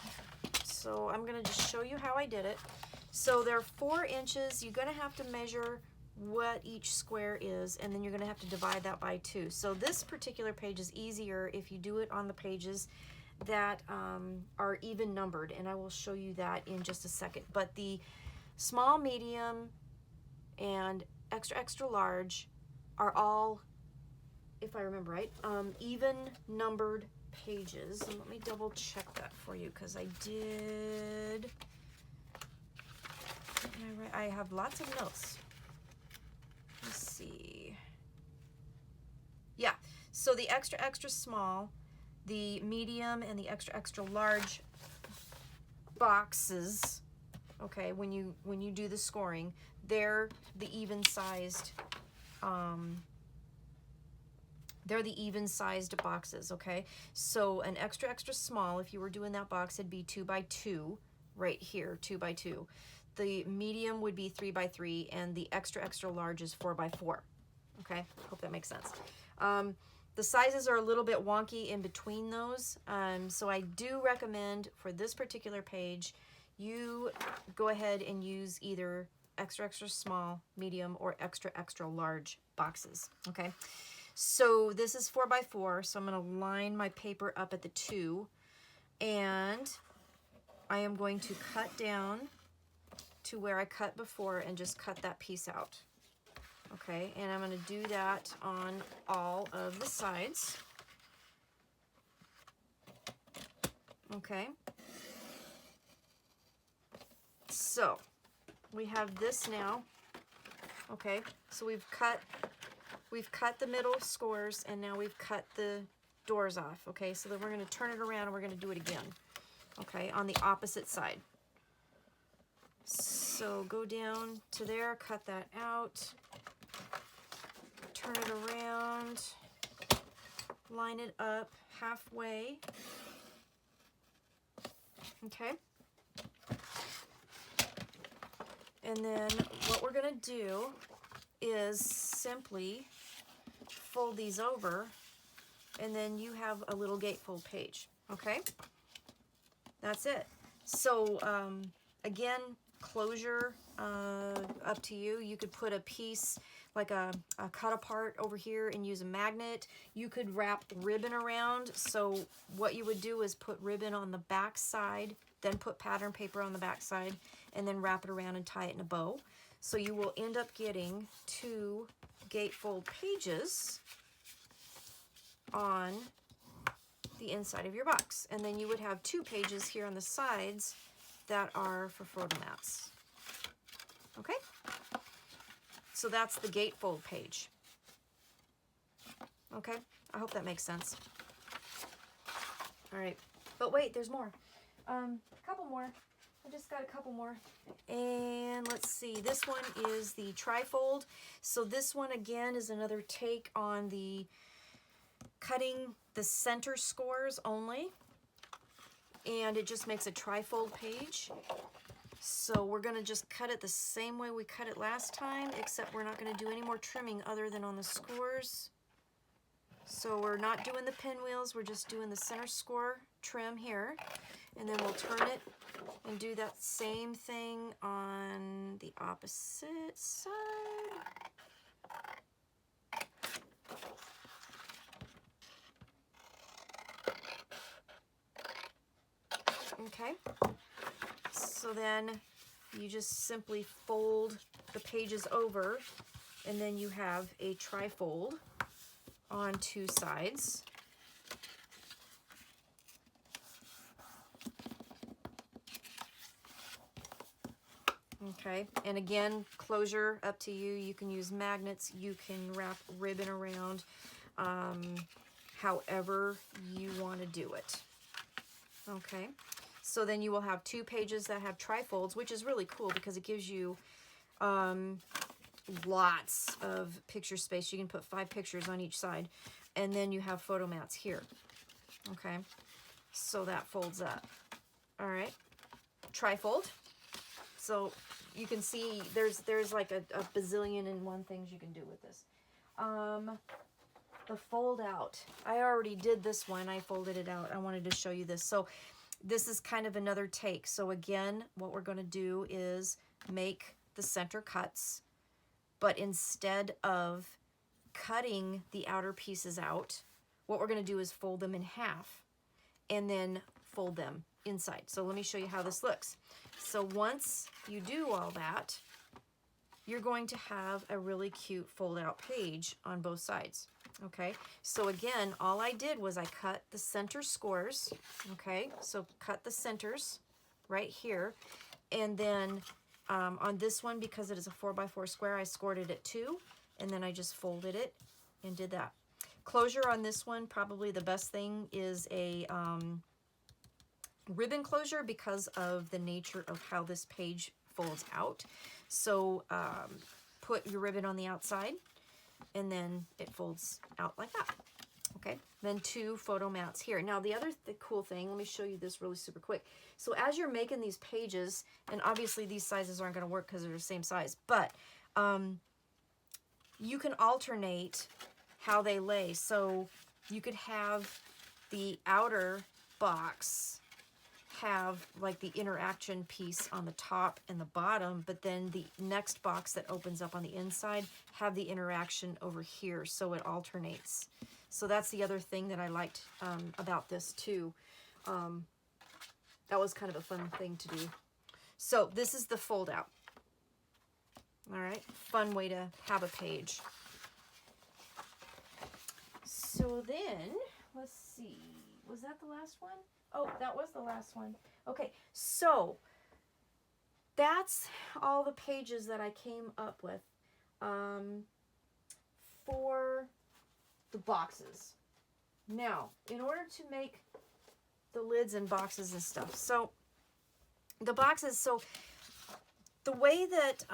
So I'm going to just show you how I did it. So there are 4 inches. You're going to have to measure what each square is, and then you're going to have to divide that by 2. So this particular page is easier if you do it on the pages that are even numbered, and I will show you that in just a second. But the small, medium, and extra, extra large are all, if I remember right, even numbered pages. And let me double check that for you because I did. I have lots of notes. Let's see. Yeah, so the extra, extra small, the medium, and the extra, extra large boxes, okay, when you do the scoring, they're the even-sized boxes, okay? So an extra, extra small, if you were doing that box, it'd be 2 by 2 right here, 2 by 2. The medium would be 3 by 3, and the extra, extra large is 4 by 4. Okay, hope that makes sense. The sizes are a little bit wonky in between those, so I do recommend for this particular page, you go ahead and use either extra, extra small, medium, or extra, extra large boxes, okay? So this is 4 by 4, so I'm going to line my paper up at the 2, and I am going to cut down to where I cut before and just cut that piece out. Okay, and I'm going to do that on all of the sides. Okay. So, we have this now. Okay, so we've cut the middle scores, and now we've cut the doors off. Okay, so then we're going to turn it around and we're going to do it again. Okay, on the opposite side. So go down to there, cut that out, turn it around, line it up halfway. Okay. And then what we're going to do is simply fold these over, and then you have a little gatefold page. Okay? That's it. So, again, closure, up to you. You could put a piece, like a cut apart over here, and use a magnet. You could wrap ribbon around. So what you would do is put ribbon on the back side, then put pattern paper on the back side, and then wrap it around and tie it in a bow. So you will end up getting 2 gatefold pages on the inside of your box. And then you would have 2 pages here on the sides that are for photo mats. Okay? So that's the gatefold page. Okay? I hope that makes sense. All right. But wait, there's more. A couple more. I just got a couple more. And let's see. This one is the trifold. So this one, again, is another take on the cutting the center scores only. And it just makes a trifold page. So we're going to just cut it the same way we cut it last time, except we're not going to do any more trimming other than on the scores. So we're not doing the pinwheels, we're just doing the center score trim here. And then we'll turn it and do that same thing on the opposite side. Okay, so then you just simply fold the pages over, and then you have a trifold on 2 sides. Okay, and again, closure up to you. You can use magnets, you can wrap ribbon around, however you want to do it. Okay, so then you will have 2 pages that have trifolds, which is really cool because it gives you lots of picture space. You can put 5 pictures on each side, and then you have photo mats here. Okay, so that folds up. All right, trifold. So you can see there's like a bazillion and one things you can do with this. The fold out. I already did this one. I folded it out. I wanted to show you this. So this is kind of another take. So again, what we're going to do is make the center cuts, but instead of cutting the outer pieces out, what we're going to do is fold them in half and then fold them inside. So let me show you how this looks. So once you do all that, you're going to have a really cute fold out page on both sides. Okay, so again, all I did was I cut the center scores. Okay, so cut the centers right here. And then on this one, because it is a 4x4 square, I scored it at 2. And then I just folded it and did that. Closure on this one, probably the best thing is a ribbon closure because of the nature of how this page folds out. So put your ribbon on the outside, and then it folds out like that. Okay, then 2 photo mats here. Now the other cool thing, let me show you this really super quick. So as you're making these pages, and obviously these sizes aren't going to work because they're the same size, but you can alternate how they lay. So you could have the outer box have like the interaction piece on the top and the bottom, but then the next box that opens up on the inside have the interaction over here, so it alternates. So that's the other thing that I liked about this too. That was kind of a fun thing to do. So this is the fold out. All right, fun way to have a page. So then, let's see, was that the last one? Oh, that was the last one. Okay, so that's all the pages that I came up with for the boxes. Now, in order to make the lids and boxes and stuff, so the boxes, so the way that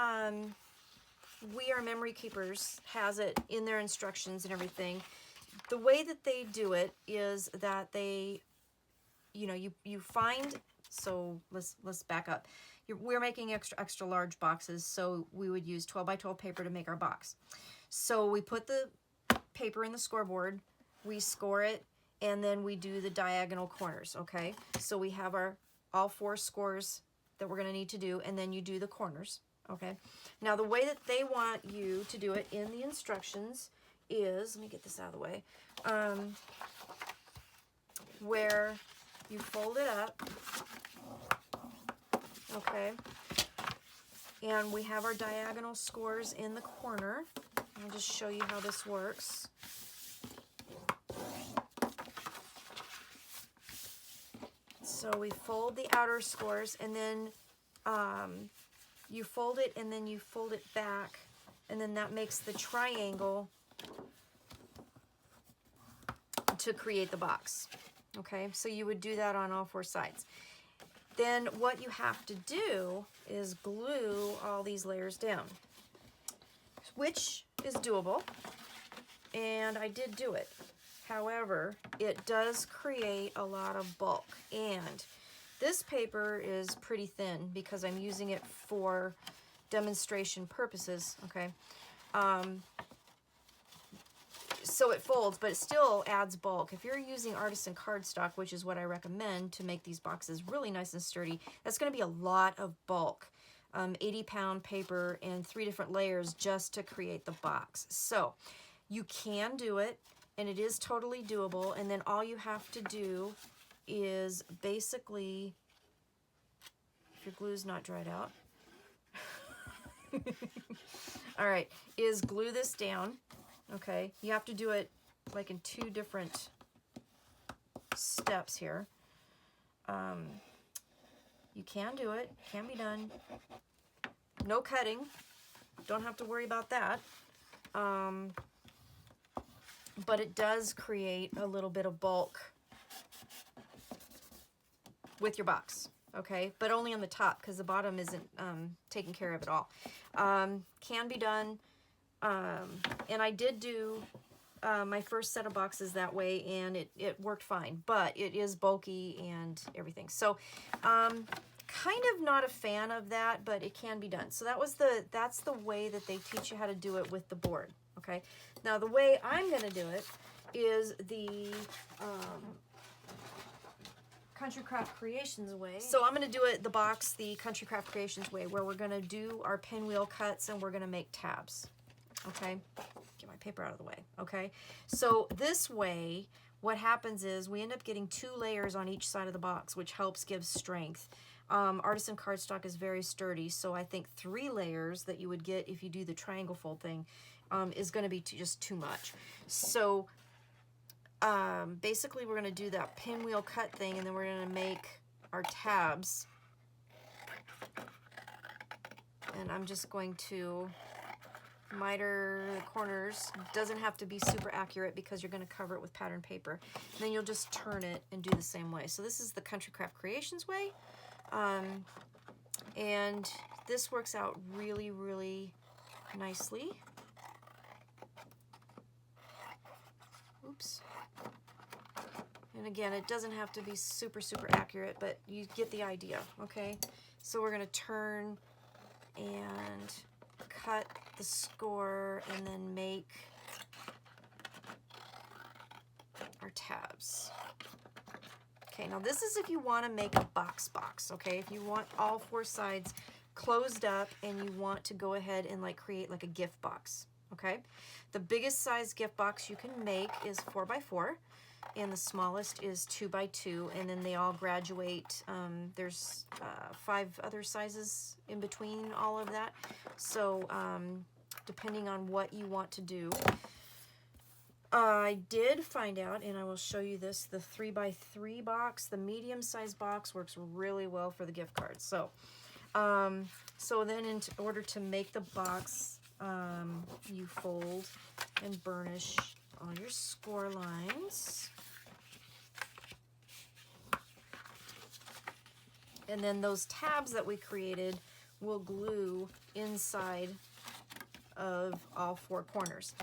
We Are Memory Keepers has it in their instructions and everything, the way that they do it is that they, you know, you find, so let's back up. We're making extra large boxes, so we would use 12 by 12 paper to make our box. So we put the paper in the scoreboard, we score it, and then we do the diagonal corners, okay? So we have our all 4 scores that we're gonna need to do, and then you do the corners, okay? Now the way that they want you to do it in the instructions is, let me get this out of the way, where you fold it up, okay, and we have our diagonal scores in the corner. I'll just show you how this works. So we fold the outer scores, and then you fold it, and then you fold it back, and then that makes the triangle to create the box. Okay, so you would do that on all 4 sides. Then what you have to do is glue all these layers down, which is doable, and I did do it. However, it does create a lot of bulk, and this paper is pretty thin because I'm using it for demonstration purposes, okay? So it folds, but it still adds bulk. If you're using artisan cardstock, which is what I recommend to make these boxes really nice and sturdy, that's going to be a lot of bulk. 80-pound paper and 3 different layers just to create the box. So you can do it, and it is totally doable, and then all you have to do is basically, if your glue's not dried out, all right, is glue this down. Okay, you have to do it like in 2 different steps here. You can do it, can be done. No cutting, don't have to worry about that. But it does create a little bit of bulk with your box, okay? But only on the top, because the bottom isn't taken care of at all. Can be done. And I did do my first set of boxes that way, and it worked fine, but it is bulky and everything. So kind of not a fan of that, but it can be done. So that's the way that they teach you how to do it with the board, okay? Now the way I'm gonna do it is the Country Craft Creations way. So I'm gonna do it the box, the Country Craft Creations way, where we're gonna do our pinwheel cuts and we're gonna make tabs. Okay, get my paper out of the way, okay? So this way, what happens is we end up getting 2 layers on each side of the box, which helps give strength. Artisan cardstock is very sturdy, so I think 3 layers that you would get if you do the triangle fold thing is going to be just too much. So basically we're going to do that pinwheel cut thing, and then we're going to make our tabs. And I'm just going to miter the corners. Doesn't have to be super accurate because you're going to cover it with pattern paper. And then you'll just turn it and do the same way. So this is the Country Craft Creations way. And this works out really, really nicely. Oops. And again, it doesn't have to be super, super accurate, but you get the idea, okay? So we're going to turn and cut the score and then make our tabs. Okay, now this is if you want to make a box, okay? If you want all 4 sides closed up and you want to go ahead and like create like a gift box, okay? The biggest size gift box you can make is 4x4, and the smallest is 2x2, and then they all graduate. There's 5 other sizes in between all of that. So depending on what you want to do. I did find out, and I will show you this, the 3x3 box, the medium-sized box works really well for the gift cards. So, so then in order to make the box, you fold and burnish all your score lines. And then those tabs that we created will glue inside of all 4 corners.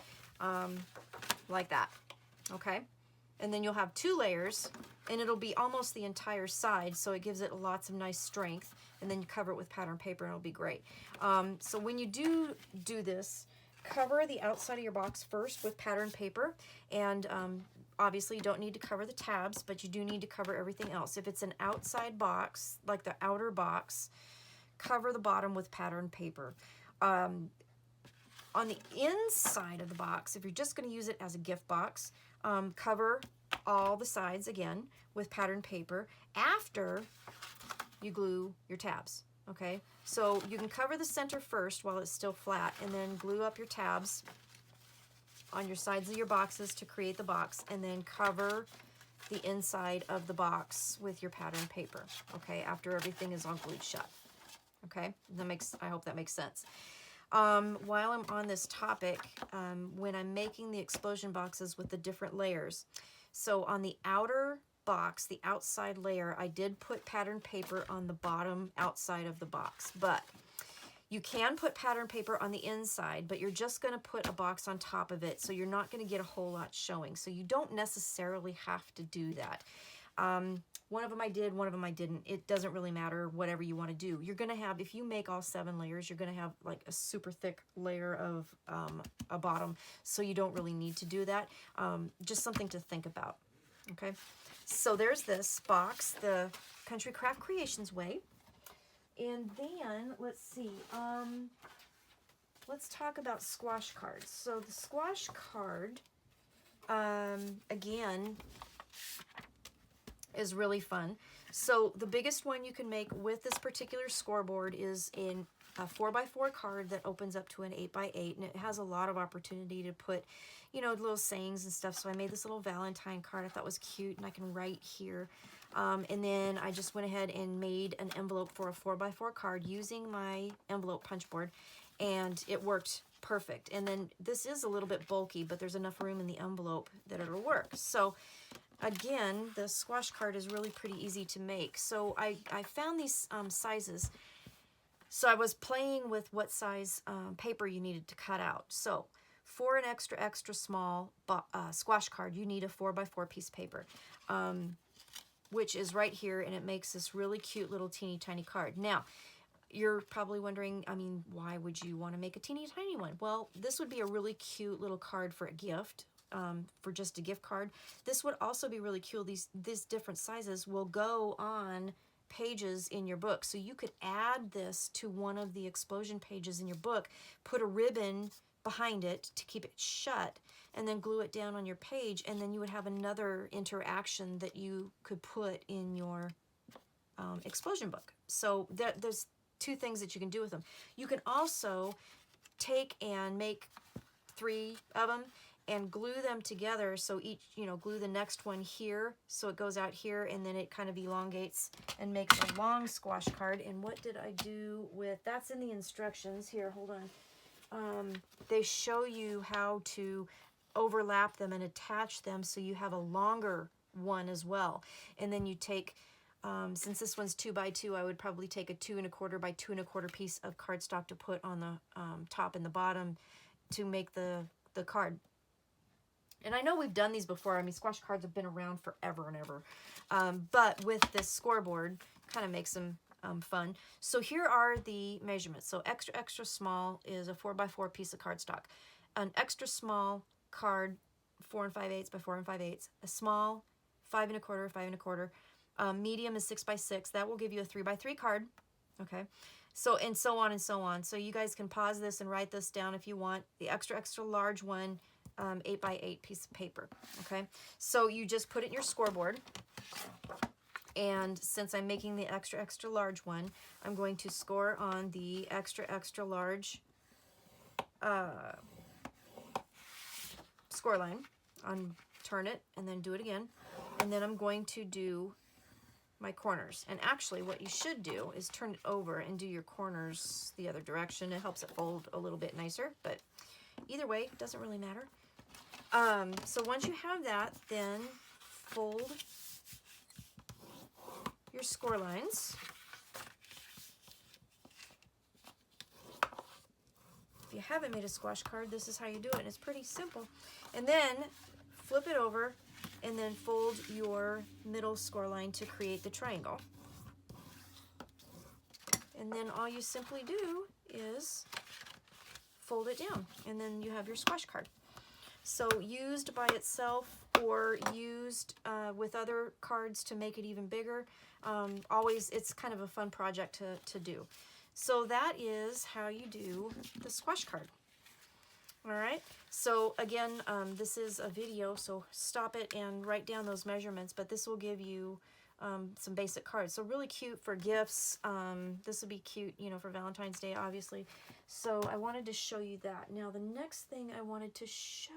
Like that, okay? And then you'll have 2 layers, and it'll be almost the entire side, so it gives it lots of nice strength, and then you cover it with pattern paper and it'll be great. So when you do this, cover the outside of your box first with pattern paper, and obviously you don't need to cover the tabs, but you do need to cover everything else. If it's an outside box, like the outer box, cover the bottom with pattern paper. On the inside of the box, if you're just going to use it as a gift box, cover all the sides again with pattern paper after you glue your tabs, okay? So you can cover the center first while it's still flat, and then glue up your tabs on your sides of your boxes to create the box, and then cover the inside of the box with your pattern paper, okay, after everything is all glued shut, okay? I hope that makes sense. While I'm on this topic, when I'm making the explosion boxes with the different layers, so on the outer box, the outside layer, I did put pattern paper on the bottom outside of the box, but you can put pattern paper on the inside, but you're just going to put a box on top of it, so you're not going to get a whole lot showing. So you don't necessarily have to do that. One of them I did, one of them I didn't. It doesn't really matter, whatever you want to do. You're going to have, if you make all 7 layers, you're going to have like a super thick layer of a bottom, so you don't really need to do that. Just something to think about, okay? So there's this box, the Country Craft Creations way. And then, let's see, let's talk about squash cards. So the squash card, again, is really fun. So the biggest one you can make with this particular scoreboard is in a 4x4 card that opens up to an 8x8, and it has a lot of opportunity to put, you know, little sayings and stuff. So I made this little Valentine card I thought was cute, and I can write here. And then I just went ahead and made an envelope for a 4x4 card using my envelope punch board, and it worked perfect. And then this is a little bit bulky, but there's enough room in the envelope that it'll work. So again, the squash card is really pretty easy to make. So I found these sizes. So I was playing with what size paper you needed to cut out. So for an extra small squash card, you need a 4x4 piece of paper, which is right here, and it makes this really cute little teeny tiny card. Now, you're probably wondering, I mean, why would you want to make a teeny tiny one? Well, this would be a really cute little card for a gift. For just a gift card. This would also be really cool. These different sizes will go on pages in your book. So you could add this to one of the explosion pages in your book, put a ribbon behind it to keep it shut, and then glue it down on your page, and then you would have another interaction that you could put in your explosion book. So there's 2 things that you can do with them. You can also take and make 3 of them, and glue them together. So each, you know, glue the next one here so it goes out here, and then it kind of elongates and makes a long squash card. And what did I do with, that's in the instructions here, hold on. They show you how to overlap them and attach them so you have a longer one as well. And then you take, since this one's 2 by 2, I would probably take a 2 1/4 by 2 1/4 piece of cardstock to put on the top and the bottom to make the card. And I know we've done these before. I mean, squash cards have been around forever and ever. But with this scoreboard, kind of makes them fun. So here are the measurements. So extra, extra small is a 4 by 4 piece of cardstock. An extra small card, 4 5/8 by 4 5/8. A small, 5 1/4, 5 1/4. Medium is 6 by 6. That will give you a 3 by 3 card. Okay. So, and so on and so on. So you guys can pause this and write this down if you want. The extra, extra large one, 8 by 8 piece of paper. Okay. So you just put it in your scoreboard. And since I'm making the extra, extra large one, I'm going to score on the extra, extra large score line. Turn it and then do it again. And then I'm going to do my corners. And actually what you should do is turn it over and do your corners the other direction. It helps it fold a little bit nicer, but either way, it doesn't really matter. So once you have that, then fold your score lines. If you haven't made a squash card, this is how you do it, and it's pretty simple. And then flip it over and then fold your middle score line to create the triangle. And then all you simply do is fold it down, and then you have your squash card. So used by itself or used with other cards to make it even bigger, always, it's kind of a fun project to do. So that is how you do the squash card. All right, so again, this is a video, so stop it and write down those measurements, but this will give you some basic cards. So really cute for gifts. This would be cute, you know, for Valentine's Day, obviously. So I wanted to show you that. Now, the next thing I wanted to show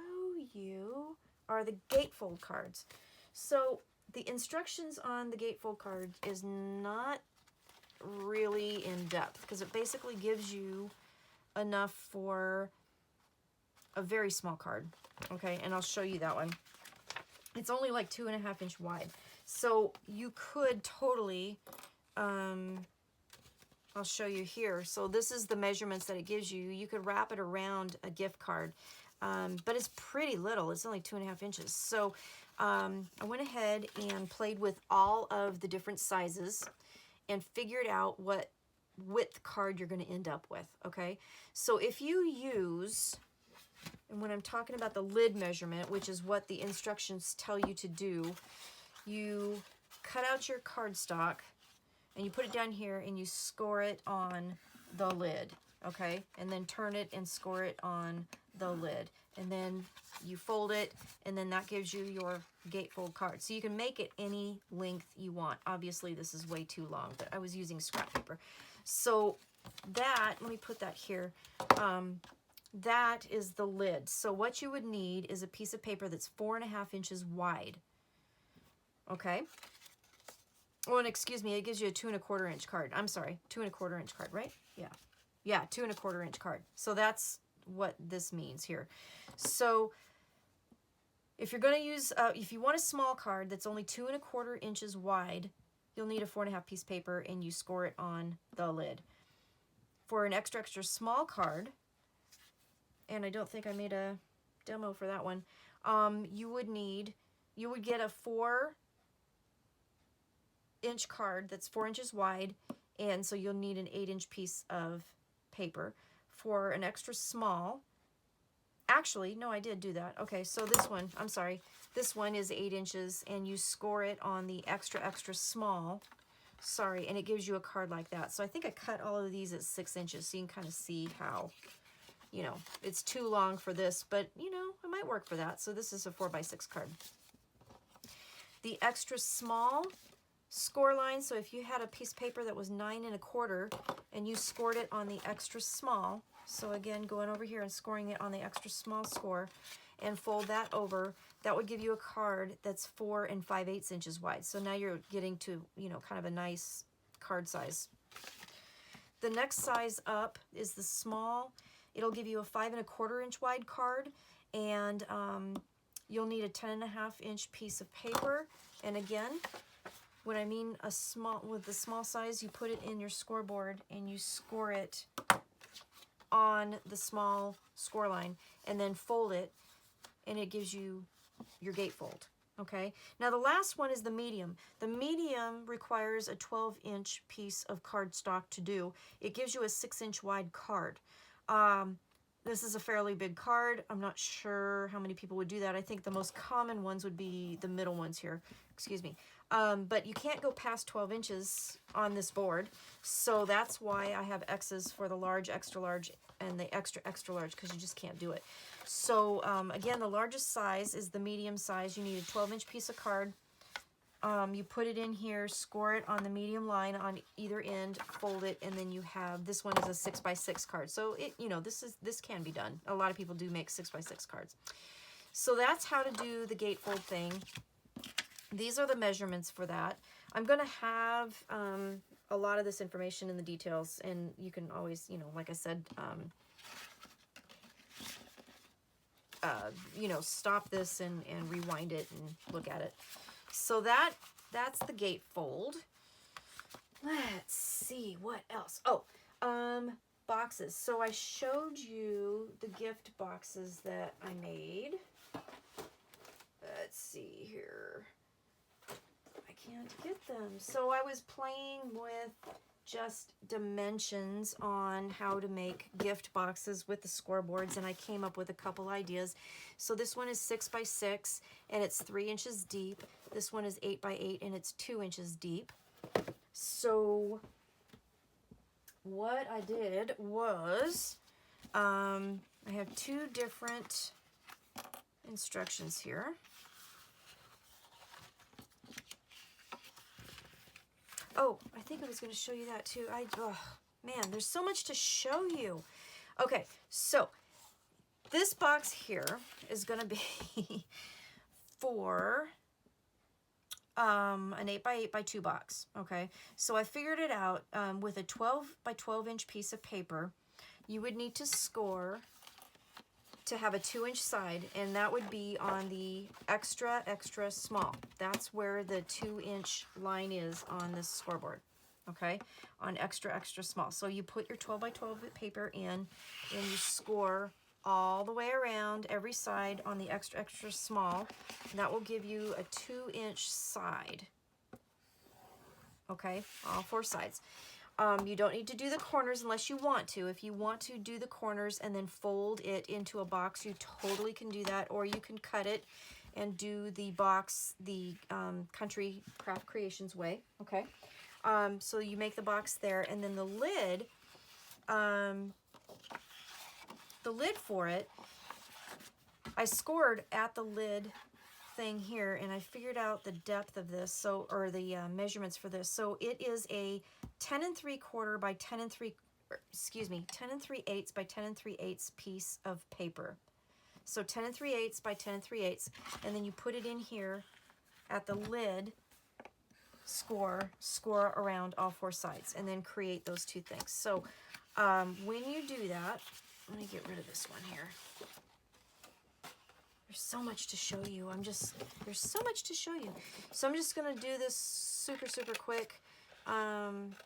you are the gatefold cards. So the instructions on the gatefold card is not really in depth because it basically gives you enough for a very small card, okay? And I'll show you that one. It's only like 2.5 inch wide. So you could totally, I'll show you here. So this is the measurements that it gives you. You could wrap it around a gift card, but it's pretty little. It's only 2.5 inches. So I went ahead and played with all of the different sizes and figured out what width card you're going to end up with, okay? So if you use, and when I'm talking about the lid measurement, which is what the instructions tell you to do, you cut out your cardstock and you put it down here and you score it on the lid, okay? And then turn it and score it on the lid. And then you fold it, and then that gives you your gatefold card. So you can make it any length you want. Obviously, this is way too long, but I was using scrap paper. So that, let me put that here. That is the lid. So what you would need is a piece of paper that's 4.5 inches wide. Okay. Oh, and excuse me, it gives you a 2 1/4 inch card. I'm sorry, 2 1/4 inch card, right? Yeah. Yeah, 2 1/4 inch card. So that's what this means here. So if you're going to use, if you want a small card that's only 2 1/4 inches wide, you'll need a 4.5 piece paper and you score it on the lid. For an extra, extra small card, and I don't think I made a demo for that one, you would get a 4 inch card that's 4 inches wide, and so you'll need an 8 inch piece of paper. For an extra small, actually, no, I did do that. Okay, so this one, I'm sorry, this one is 8 inches, and you score it on the extra, extra small, sorry, and it gives you a card like that. So I think I cut all of these at 6 inches, so you can kind of see how, you know, it's too long for this, but, you know, it might work for that. So this is a 4 by 6 card. The extra small score line. So if you had a piece of paper that was 9 1/4 and you scored it on the extra small, so again, going over here and scoring it on the extra small score and fold that over, that would give you a card that's 4 5/8 inches wide. So now you're getting to, you know, kind of a nice card size. The next size up is the small. It'll give you a 5 1/4 inch wide card, and you'll need a 10 1/2 inch piece of paper. And again, when I mean a small, with the small size, you put it in your scoreboard and you score it on the small score line and then fold it, and it gives you your gatefold. Okay, now the last one is the medium. The medium requires a 12-inch piece of cardstock to do. It gives you a 6-inch wide card. This is a fairly big card. I'm not sure how many people would do that. I think the most common ones would be the middle ones here. Excuse me. But you can't go past 12 inches on this board. So that's why I have X's for the large, extra large, and the extra, extra large, because you just can't do it. So again, the largest size is the medium size. You need a 12-inch piece of card. You put it in here, score it on the medium line on either end, fold it, and then you have, this one is a 6x6 card. So it, you know, this can be done. A lot of people do make 6x6 cards. So that's how to do the gatefold thing. These are the measurements for that. I'm going to have a lot of this information in the details, and you can always, you know, like I said, you know, stop this and rewind it and look at it. So that's the gatefold. Let's see what else. Oh, boxes. So I showed you the gift boxes that I made. Let's see here. I can't get them. So I was playing with just dimensions on how to make gift boxes with the scoreboards, and I came up with a couple ideas. So this one is 6x6 and it's 3 inches deep. This one is 8x8 and it's 2 inches deep. So what I did was I have 2 different instructions here. Oh, I think I was going to show you that too. Oh, man, there's so much to show you. Okay, so this box here is going to be for an 8x8x2 box. Okay, so I figured it out with a 12x12 inch piece of paper. You would need to score to have a 2-inch side, and that would be on the extra, extra small. That's where the 2-inch line is on this scoreboard, okay? On extra, extra small. So you put your 12x12 paper in, and you score all the way around every side on the extra, extra small. That will give you a 2-inch side, okay? All 4 sides. You don't need to do the corners unless you want to. If you want to do the corners and then fold it into a box, you totally can do that. Or you can cut it and do the box the Country Craft Creations way. Okay. So you make the box there, and then the lid for it, I scored at the lid thing here, and I figured out the depth of this, so, or the measurements for this. So it is a 10 3/4 by 10 3/8 by 10 3/8 piece of paper. So 10 3/8 by 10 3/8, and then you put it in here at the lid, score around all 4 sides, and then create those 2 things. So when you do that, let me get rid of this one here. There's so much to show you. There's so much to show you. So I'm just going to do this super, super quick. And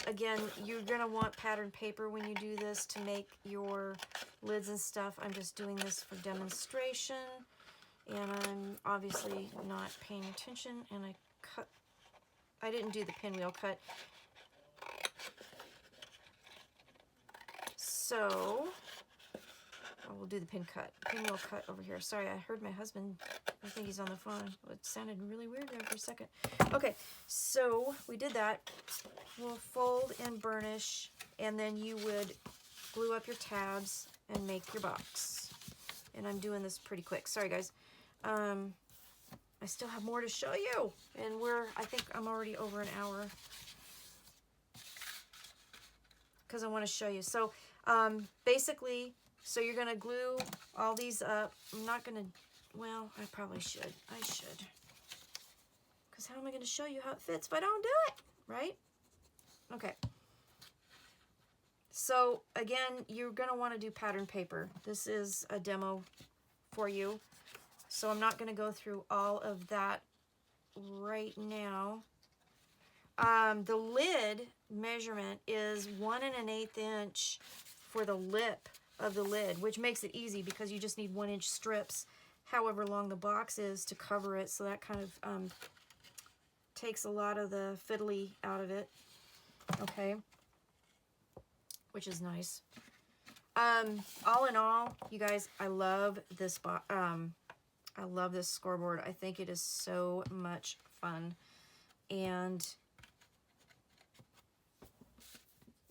again, you're going to want patterned paper when you do this to make your lids and stuff. I'm just doing this for demonstration, and I'm obviously not paying attention, and I didn't do the pinwheel cut. So I will do the pinwheel cut over here. Sorry, I heard my husband. I think he's on the phone. It sounded really weird there for a second. Okay, so we did that. We'll fold and burnish, and then you would glue up your tabs and make your box. And I'm doing this pretty quick. Sorry, guys. I still have more to show you. And I think I'm already over an hour. Because I want to show you. So basically, so you're going to glue all these up. I'm not going to, well, I probably should. I should. Because how am I going to show you how it fits if I don't do it? Right? Okay. So again, you're going to want to do pattern paper. This is a demo for you. So I'm not going to go through all of that right now. The lid measurement is 1 1/8 inch for the lip of the lid, which makes it easy because you just need 1-inch strips, however long the box is, to cover it. So that kind of takes a lot of the fiddly out of it. Okay, which is nice. All in all, you guys, I love this I love this scoreboard. I think it is so much fun. And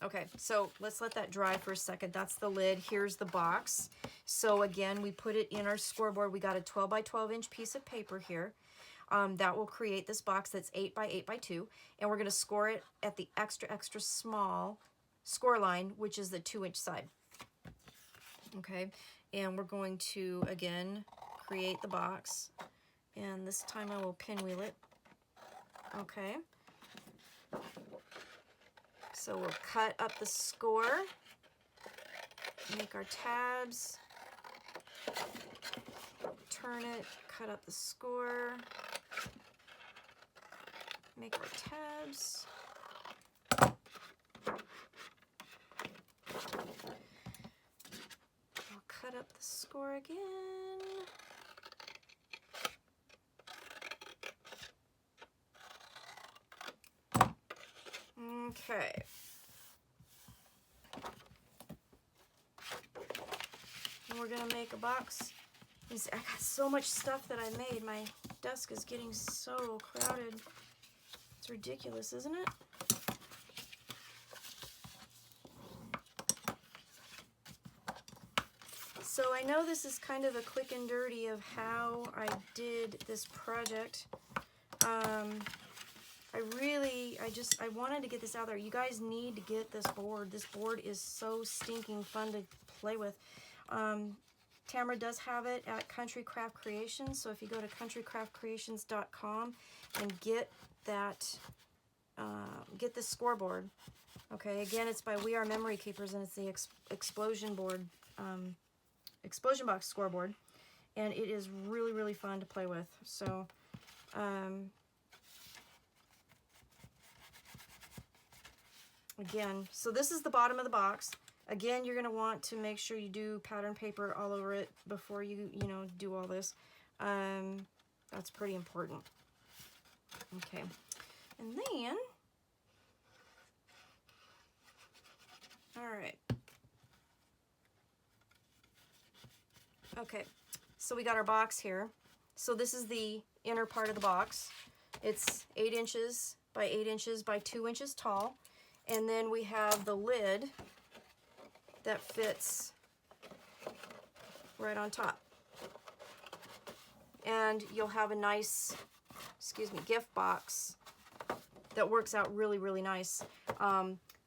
okay, so let's let that dry for a second. That's the lid. Here's the box. So again, we put it in our scoreboard. We got a 12 by 12 inch piece of paper here. That will create this box that's 8 by 8 by 2. And we're going to score it at the extra, extra small score line, which is the 2-inch side. Okay, and we're going to, again, create the box. And this time I will pinwheel it. Okay. So we'll cut up the score, make our tabs, turn it, cut up the score, make our tabs. I'll cut up the score again. Okay. And we're gonna make a box. I got so much stuff that I made. My desk is getting so crowded. It's ridiculous, isn't it? So I know this is kind of a quick and dirty of how I did this project. I wanted to get this out there. You guys need to get this board. This board is so stinking fun to play with. Tamra does have it at Country Craft Creations. So if you go to countrycraftcreations.com and get that, get this scoreboard. Okay, again, it's by We Are Memory Keepers, and it's the explosion board, explosion box scoreboard, and it is really, really fun to play with. So, again, so this is the bottom of the box. Again, you're going to want to make sure you do pattern paper all over it before you do all this. That's pretty important. Okay, and then, all right. Okay, so we got our box here. So this is the inner part of the box. It's 8 inches by 8 inches by 2 inches tall. And then we have the lid that fits right on top. And you'll have a nice, gift box that works out really, really nice.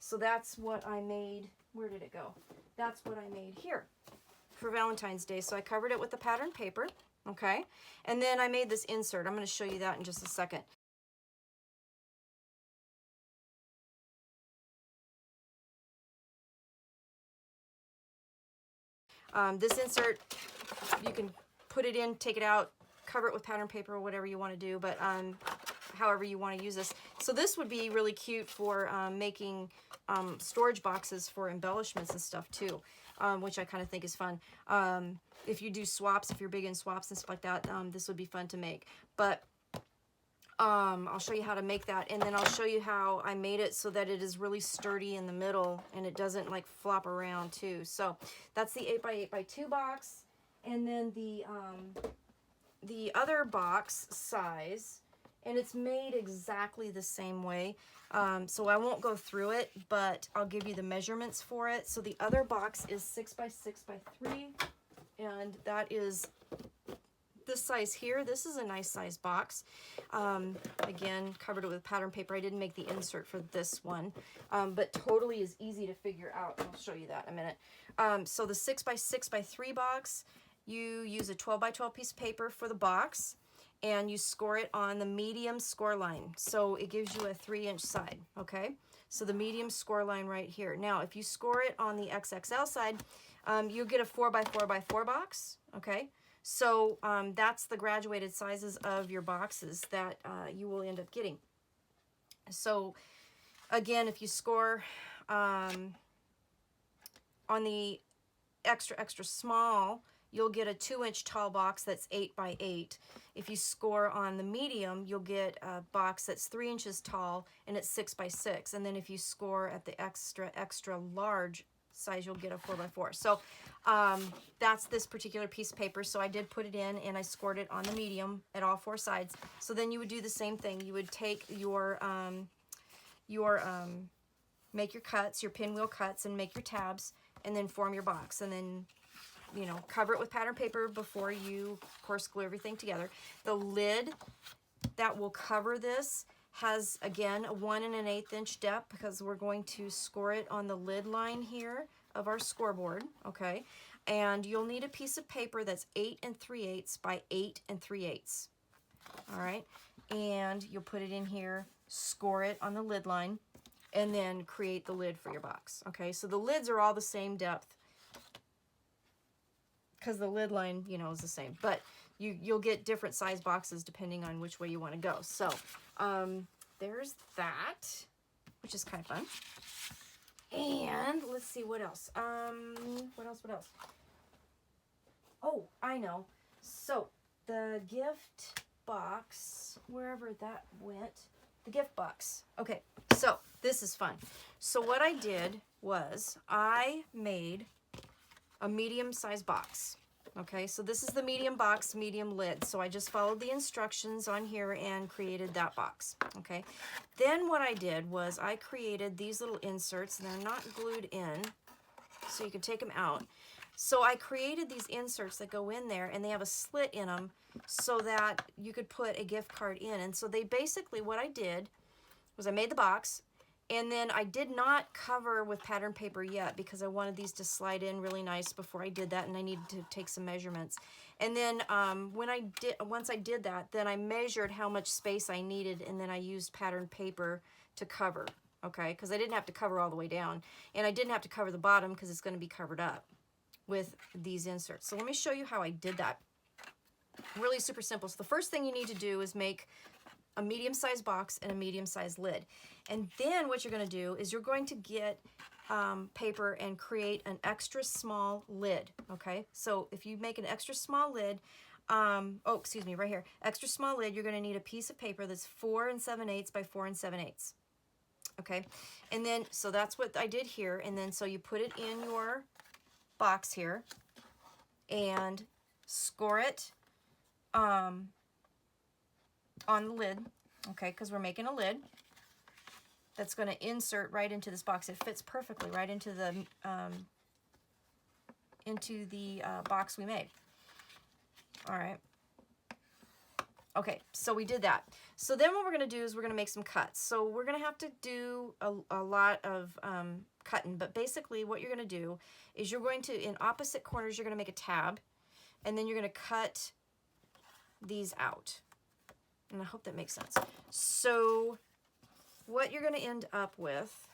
So that's what I made. Where did it go? That's what I made here for Valentine's Day. So I covered it with the pattern paper, okay? And then I made this insert. I'm going to show you that in just a second. This insert, you can put it in, take it out, cover it with pattern paper or whatever you want to do, but however you want to use this. So this would be really cute for making storage boxes for embellishments and stuff too, which I kind of think is fun. If you do swaps, if you're big in swaps and stuff like that, this would be fun to make. But I'll show you how to make that, and then I'll show you how I made it so that it is really sturdy in the middle and it doesn't like flop around too. So that's the 8 by 8 by 2 box, and then the other box size, and it's made exactly the same way. So I won't go through it, but I'll give you the measurements for it. So the other box is 6 by 6 by 3, and that is this size here, this is a nice size box. Again, covered it with pattern paper. I didn't make the insert for this one, but totally is easy to figure out. I'll show you that in a minute. So the 6 by 6 by 3 box, you use a 12 by 12 piece of paper for the box, and you score it on the medium score line. So it gives you a 3-inch side, okay? So the medium score line right here. Now, if you score it on the XXL side, you get a 4 by 4 by 4 box, okay? So that's the graduated sizes of your boxes that you will end up getting. So again, if you score on the extra small, you'll get a 2-inch tall box that's 8 by 8. If you score on the medium, you'll get a box that's 3 inches tall and it's 6 by 6. And then if you score at the extra large size, you'll get a 4 by 4. So that's this particular piece of paper. So I did put it in and I scored it on the medium at all 4 sides. So then you would do the same thing. You would take your make your cuts, your pinwheel cuts, and make your tabs, and then form your box, and then, you know, cover it with pattern paper before you, of course, glue everything together. The lid that will cover this has, again, a 1 1/8 inch depth because we're going to score it on the lid line here of our scoreboard, okay? And you'll need a piece of paper that's 8 3/8 by 8 3/8. All right, and you'll put it in here, score it on the lid line, and then create the lid for your box, okay? So the lids are all the same depth because the lid line, you know, is the same, but you'll get different size boxes depending on which way you want to go. So there's that, which is kind of fun. And let's see what else. What else? Oh, I know. So the gift box, wherever that went, the gift box. Okay, so this is fun. So what I did was I made a medium-sized box. Okay, so this is the medium box, medium lid. So I just followed the instructions on here and created that box. Okay, then what I did was I created these little inserts, and they're not glued in, so you can take them out. So I created these inserts that go in there, and they have a slit in them so that you could put a gift card in. And so they basically, what I did was I made the box, and then I did not cover with pattern paper yet because I wanted these to slide in really nice before I did that, and I needed to take some measurements. And then once I did that, then I measured how much space I needed, and then I used pattern paper to cover, okay? Because I didn't have to cover all the way down, and I didn't have to cover the bottom because it's going to be covered up with these inserts. So let me show you how I did that. Really super simple. So the first thing you need to do is make a medium-sized box and a medium-sized lid. And then what you're going to do is you're going to get paper and create an extra small lid, okay? So if you make an extra small lid, right here, extra small lid, you're going to need a piece of paper that's 4 7/8 by 4 7/8, okay? And then, so that's what I did here, and then so you put it in your box here and score it on the lid, okay, because we're making a lid that's going to insert right into this box. It fits perfectly right into the box we made. All right. Okay, so we did that. So then what we're going to do is we're going to make some cuts. So we're going to have to do a lot of cutting, but basically what you're going to do is you're going to, in opposite corners, you're going to make a tab, and then you're going to cut these out. And I hope that makes sense. So what you're going to end up with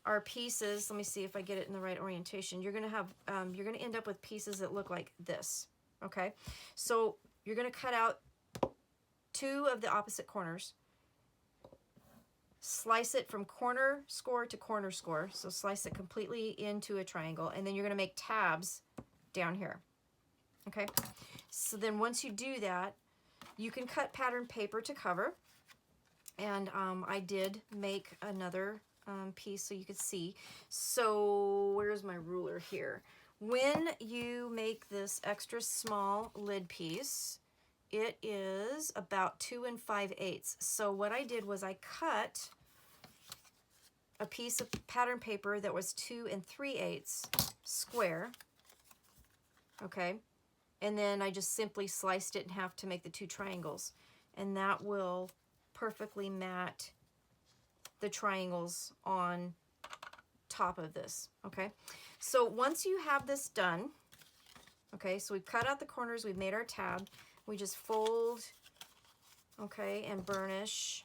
are pieces. Let me see if I get it in the right orientation. You're going to have, you're going to end up with pieces that look like this. Okay, so you're going to cut out 2 of the opposite corners, slice it from corner score to corner score. So slice it completely into a triangle, and then you're going to make tabs down here. Okay, so then once you do that, you can cut pattern paper to cover. And I did make another piece so you could see. So where's my ruler here? When you make this extra small lid piece, it is about 2 5/8. So what I did was I cut a piece of pattern paper that was 2 3/8 square, okay? and then I just simply sliced it in half to make the 2 triangles, and that will perfectly mat the triangles on top of this. Okay, so once you have this done, okay, so we've cut out the corners, we've made our tab, we just fold, okay, and burnish.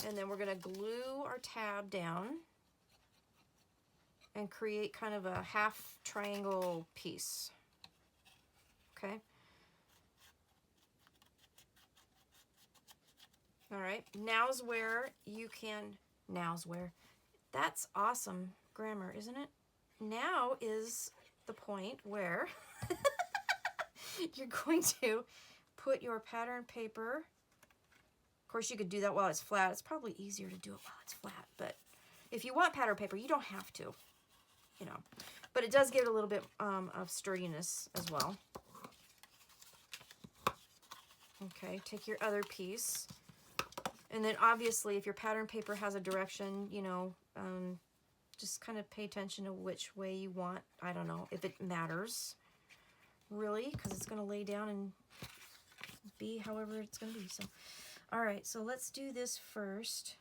And then we're going to glue our tab down and create kind of a half triangle piece. Okay. All right. Now's where you can, that's awesome grammar, isn't it? Now is the point where you're going to put your pattern paper. Of course, you could do that while it's flat. It's probably easier to do it while it's flat, but if you want pattern paper, you don't have to, you know. But it does give it a little bit of sturdiness as well. Okay, take your other piece. And then obviously, if your pattern paper has a direction, you know, just kind of pay attention to which way you want. I don't know if it matters, really, because it's going to lay down and be however it's going to be. So. All right, so let's do this first,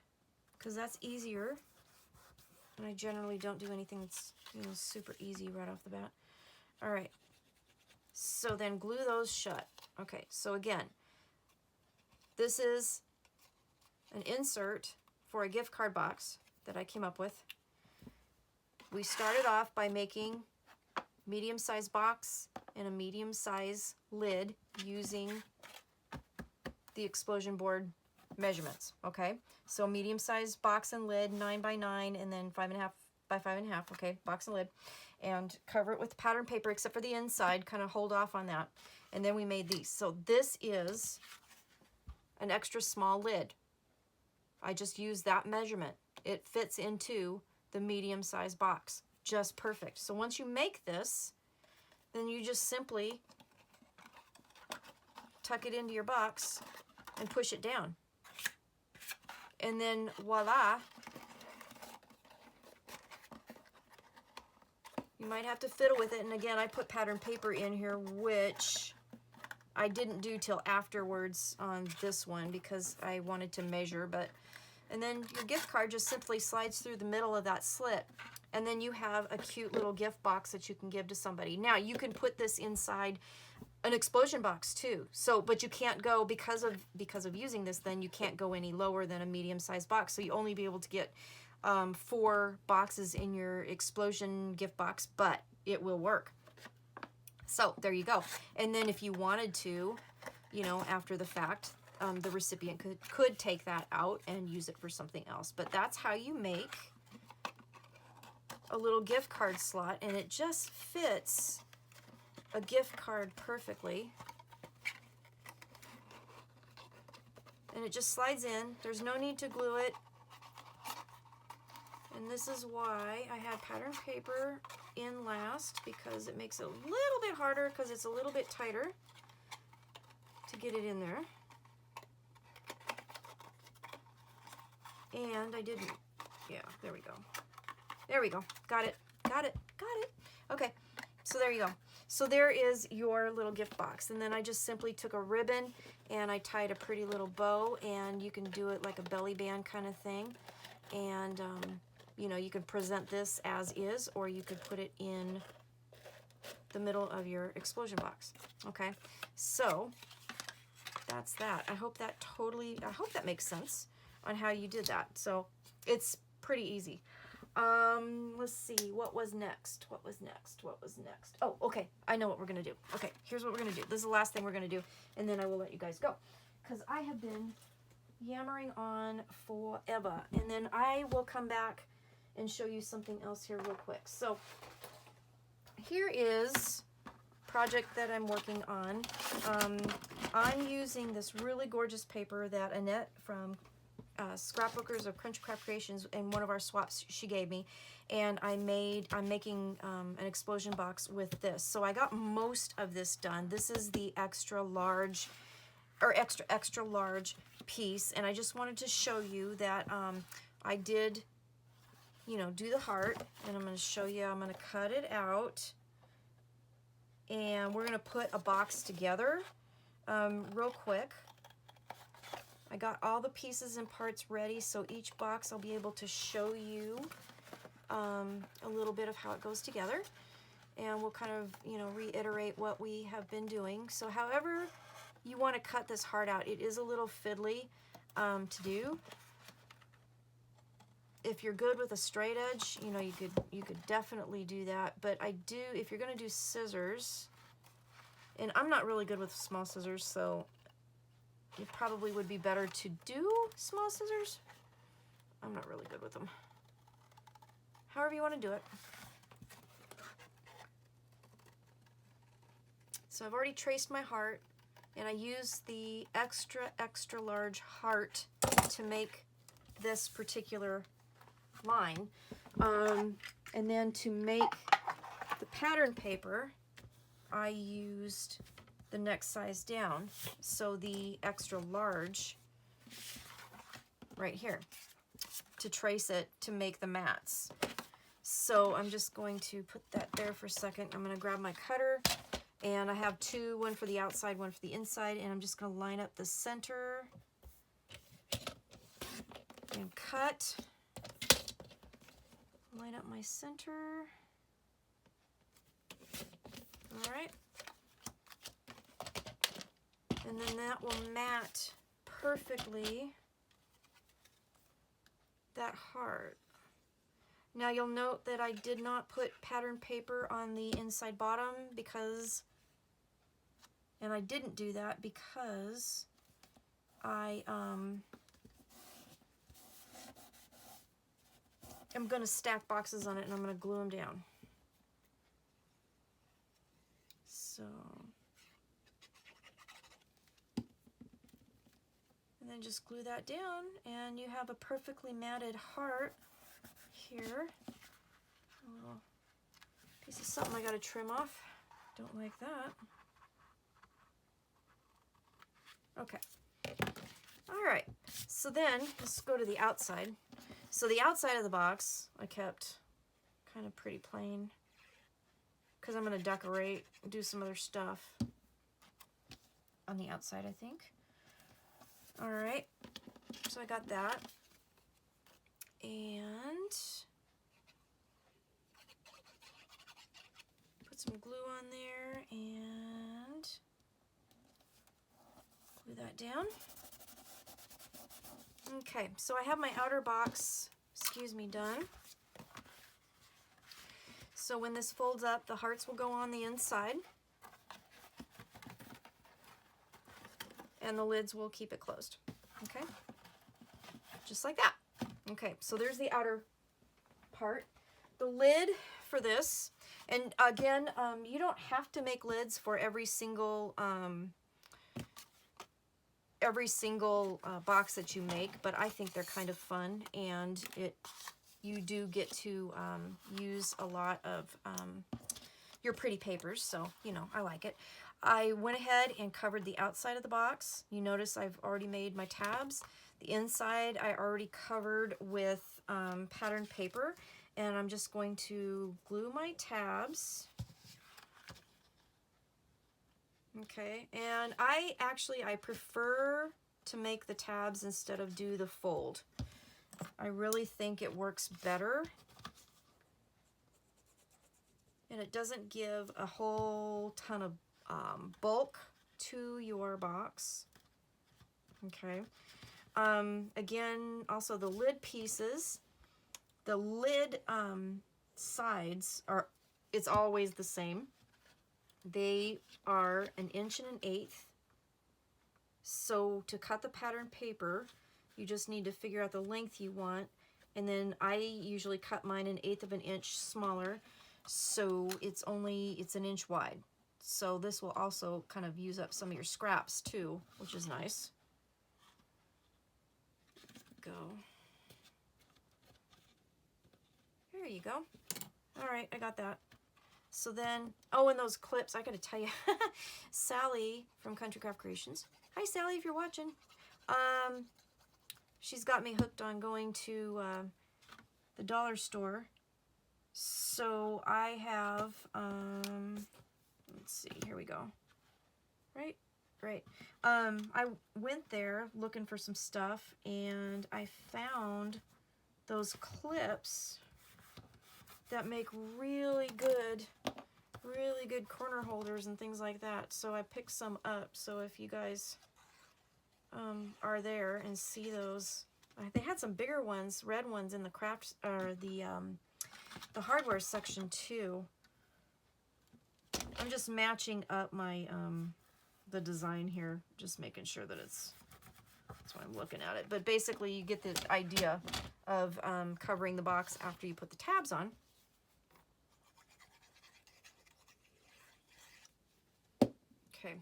because that's easier. And I generally don't do anything that's, you know, super easy right off the bat. All right, so then glue those shut. Okay, so again, this is an insert for a gift card box that I came up with. We started off by making medium-sized box and a medium-sized lid using the explosion board measurements. Okay, so medium-sized box and lid, 9 by 9, and then 5.5 by 5.5. Okay, box and lid, and cover it with pattern paper except for the inside. Kind of hold off on that, and then we made these. So this is an extra small lid. I just used that measurement. It fits into the medium-sized box just perfect. So once you make this, then you just simply tuck it into your box and push it down. And then voila. You might have to fiddle with it. And again, I put pattern paper in here, which I didn't do till afterwards on this one because I wanted to measure. And then your gift card just simply slides through the middle of that slit. And then you have a cute little gift box that you can give to somebody. Now, you can put this inside an explosion box too. So, but you can't go, because of using this, then you can't go any lower than a medium-sized box. So you only be able to get 4 boxes in your explosion gift box, but it will work. So there you go. And then if you wanted to, you know, after the fact, the recipient could take that out and use it for something else. But that's how you make a little gift card slot, and it just fits a gift card perfectly. And it just slides in. There's no need to glue it. And this is why I had pattern paper in last, because it makes it a little bit harder because it's a little bit tighter to get it in there. And I didn't, yeah, there we go. There we go. Got it. Got it. Got it. Okay. So there you go. So there is your little gift box. And then I just simply took a ribbon and I tied a pretty little bow, and you can do it like a belly band kind of thing. And, you know, you can present this as is, or you could put it in the middle of your explosion box. Okay. So that's that. I hope that makes sense on how you did that. So it's pretty easy. Let's see, what was next? What was next? What was next? Oh, okay, I know what we're gonna do. Okay, here's what we're gonna do. This is the last thing we're gonna do, and then I will let you guys go, because I have been yammering on forever, and then I will come back and show you something else here real quick. So here is a project that I'm working on. I'm using this really gorgeous paper that Annette from Scrapbookers of Crunch Crap Creations, in one of our swaps she gave me, and I'm making an explosion box with this. So I got most of this done. This is the extra large, or extra large piece, and I just wanted to show you that I did you know, do the heart, and I'm going to show you. I'm going to cut it out, and we're going to put a box together real quick. I got all the pieces and parts ready, so each box I'll be able to show you a little bit of how it goes together, and we'll kind of, you know, reiterate what we have been doing. So however you want to cut this heart out, it is a little fiddly to do. If you're good with a straight edge, you know, you could definitely do that. But I do, if you're going to do scissors, and I'm not really good with small scissors, so it probably would be better to do small scissors. I'm not really good with them. However you want to do it. So I've already traced my heart, and I used the extra large heart to make this particular line. And then to make the pattern paper, I used the next size down, so the extra large right here to trace it to make the mats. So I'm just going to put that there for a second. I'm going to grab my cutter, and I have two, one for the outside, one for the inside, and I'm just going to line up the center and cut. Line up my center. All right. And then that will mat perfectly that heart. Now you'll note that I did not put pattern paper on the inside bottom because, and I didn't do that because I am going to stack boxes on it, and I'm going to glue them down. So, and then just glue that down, and you have a perfectly matted heart here. A little piece of something I got to trim off. Don't like that. Okay. All right. So then let's go to the outside. So the outside of the box I kept kind of pretty plain because I'm going to decorate, do some other stuff on the outside, I think. All right, so I got that, and put some glue on there and glue that down. Okay, so I have my outer box, done. So when this folds up, the hearts will go on the inside, and the lids will keep it closed. Okay, just like that. Okay, so there's the outer part. The lid for this, and again, you don't have to make lids for every single box that you make, but I think they're kind of fun, and you do get to use a lot of your pretty papers, so you know, I like it. I went ahead and covered the outside of the box. You notice I've already made my tabs. The inside I already covered with pattern paper, and I'm just going to glue my tabs. Okay, and I prefer to make the tabs instead of do the fold. I really think it works better, and it doesn't give a whole ton of bulk to your box. Okay. Again, also the lid pieces, the lid sides it's always the same. They are 1 1/8 inches. So to cut the pattern paper, you just need to figure out the length you want, and then I usually cut mine 1/8 of an inch smaller, so it's 1 inch wide. So this will also kind of use up some of your scraps too, which is nice. Go. There you go. All right, I got that. So then, oh, and those clips, I gotta tell you, Sally from Country Craft Creations. Hi, Sally, if you're watching. She's got me hooked on going to the dollar store. So I have, let's see, here we go. Right. I went there looking for some stuff, and I found those clips that make really good corner holders and things like that. So I picked some up. So if you guys are there and see those, they had some bigger ones, red ones in the crafts or the hardware section too. I'm just matching up my the design here, just making sure that that's why I'm looking at it. But basically you get the idea of covering the box after you put the tabs on. Okay,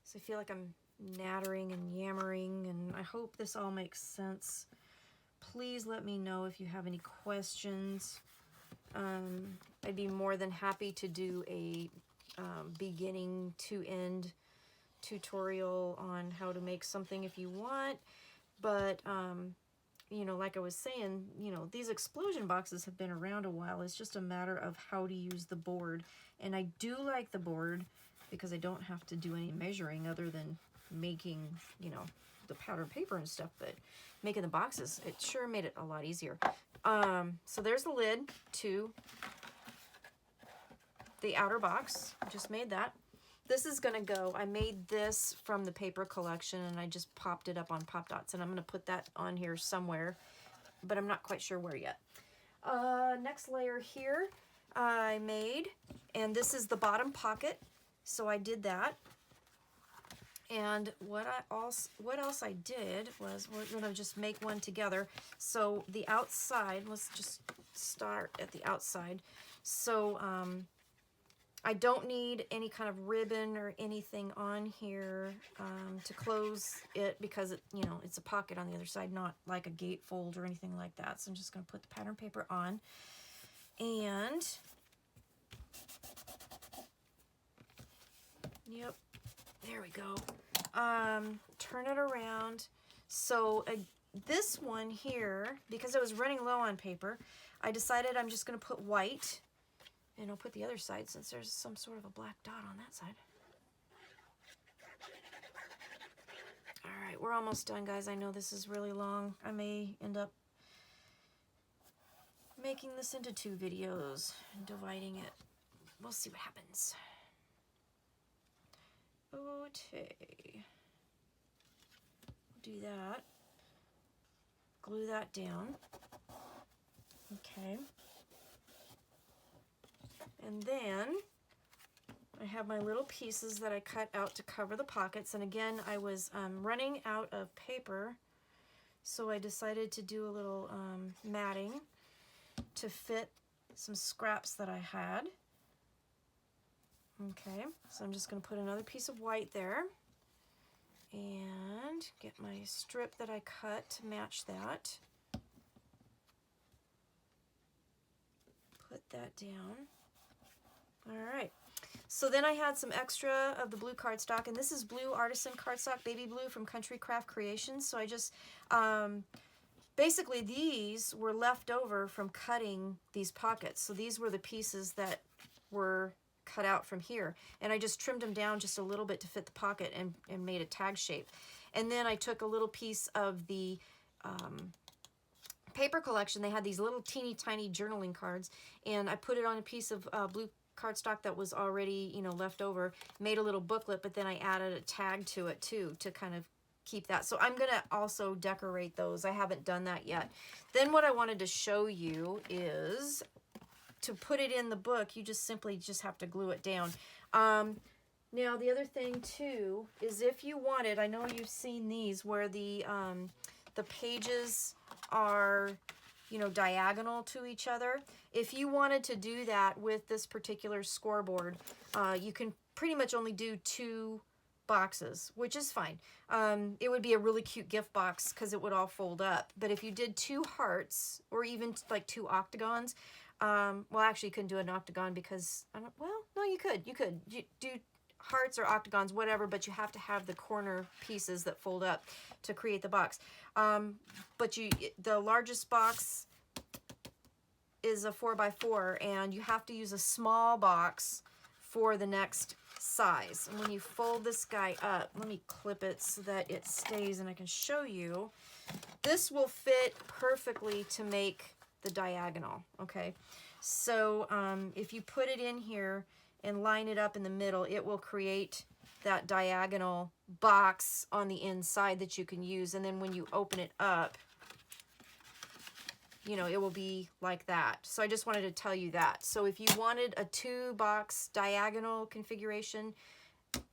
so I feel like I'm nattering and yammering, and I hope this all makes sense. Please let me know if you have any questions. I'd be more than happy to do a beginning to end tutorial on how to make something if you want. But you know, like I was saying, you know, these explosion boxes have been around a while. It's just a matter of how to use the board. And I do like the board because I don't have to do any measuring other than making, you know, the powder paper and stuff, but making the boxes, it sure made it a lot easier. So there's the lid to the outer box. I just made that. This is gonna go, I made this from the paper collection, and I just popped it up on Pop Dots, and I'm gonna put that on here somewhere, but I'm not quite sure where yet. Next layer here I made, and this is the bottom pocket, so I did that. And what else I did was, we're gonna just make one together. So the outside, let's just start at the outside. So I don't need any kind of ribbon or anything on here to close it, because it, you know, it's a pocket on the other side, not like a gatefold or anything like that. So I'm just gonna put the pattern paper on, and yep, there we go. Turn it around. So this one here, because I was running low on paper, I decided I'm just going to put white, and I'll put the other side since there's some sort of a black dot on that side. All right, we're almost done, guys. I know this is really long. I may end up making this into 2 videos and dividing it. We'll see what happens. Okay, do that, glue that down, okay, and then I have my little pieces that I cut out to cover the pockets, and again I was running out of paper, so I decided to do a little matting to fit some scraps that I had. Okay, so I'm just going to put another piece of white there and get my strip that I cut to match that. Put that down. All right, so then I had some extra of the blue cardstock, and this is blue artisan cardstock, baby blue from Country Craft Creations. So I just, basically these were left over from cutting these pockets. So these were the pieces that were cut out from here, and I just trimmed them down just a little bit to fit the pocket and made a tag shape. And then I took a little piece of the paper collection. They had these little teeny tiny journaling cards, and I put it on a piece of blue cardstock that was already, you know, left over, made a little booklet, but then I added a tag to it too to kind of keep that. So I'm gonna also decorate those. I haven't done that yet. Then what I wanted to show you is, to put it in the book, you just simply have to glue it down. Now the other thing too is, if you wanted, I know you've seen these where the pages are, you know, diagonal to each other. If you wanted to do that with this particular scoreboard, you can pretty much only do 2 boxes, which is fine. It would be a really cute gift box because it would all fold up. But if you did 2 hearts, or even like 2 octagons, well, actually you couldn't do an octagon because, well, no, you could do hearts or octagons, whatever, but you have to have the corner pieces that fold up to create the box. But the largest box is a 4x4, and you have to use a small box for the next size. And when you fold this guy up, let me clip it so that it stays and I can show you. This will fit perfectly to make the diagonal, okay? So if you put it in here and line it up in the middle, it will create that diagonal box on the inside that you can use. And then when you open it up, you know, it will be like that. So I just wanted to tell you that. So if you wanted a 2-box diagonal configuration,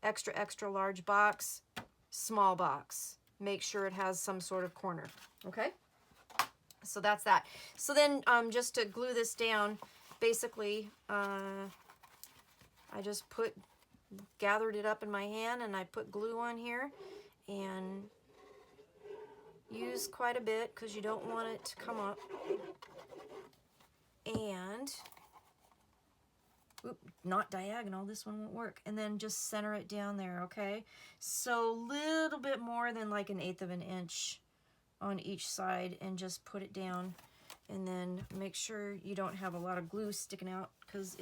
extra large box, small box, make sure it has some sort of corner, okay? So that's that. So then just to glue this down, basically I just gathered it up in my hand and I put glue on here and use quite a bit because you don't want it to come up. And not diagonal, this one won't work. And then just center it down there, okay? So a little bit more than like 1/8 of an inch on each side, and just put it down. And then make sure you don't have a lot of glue sticking out, because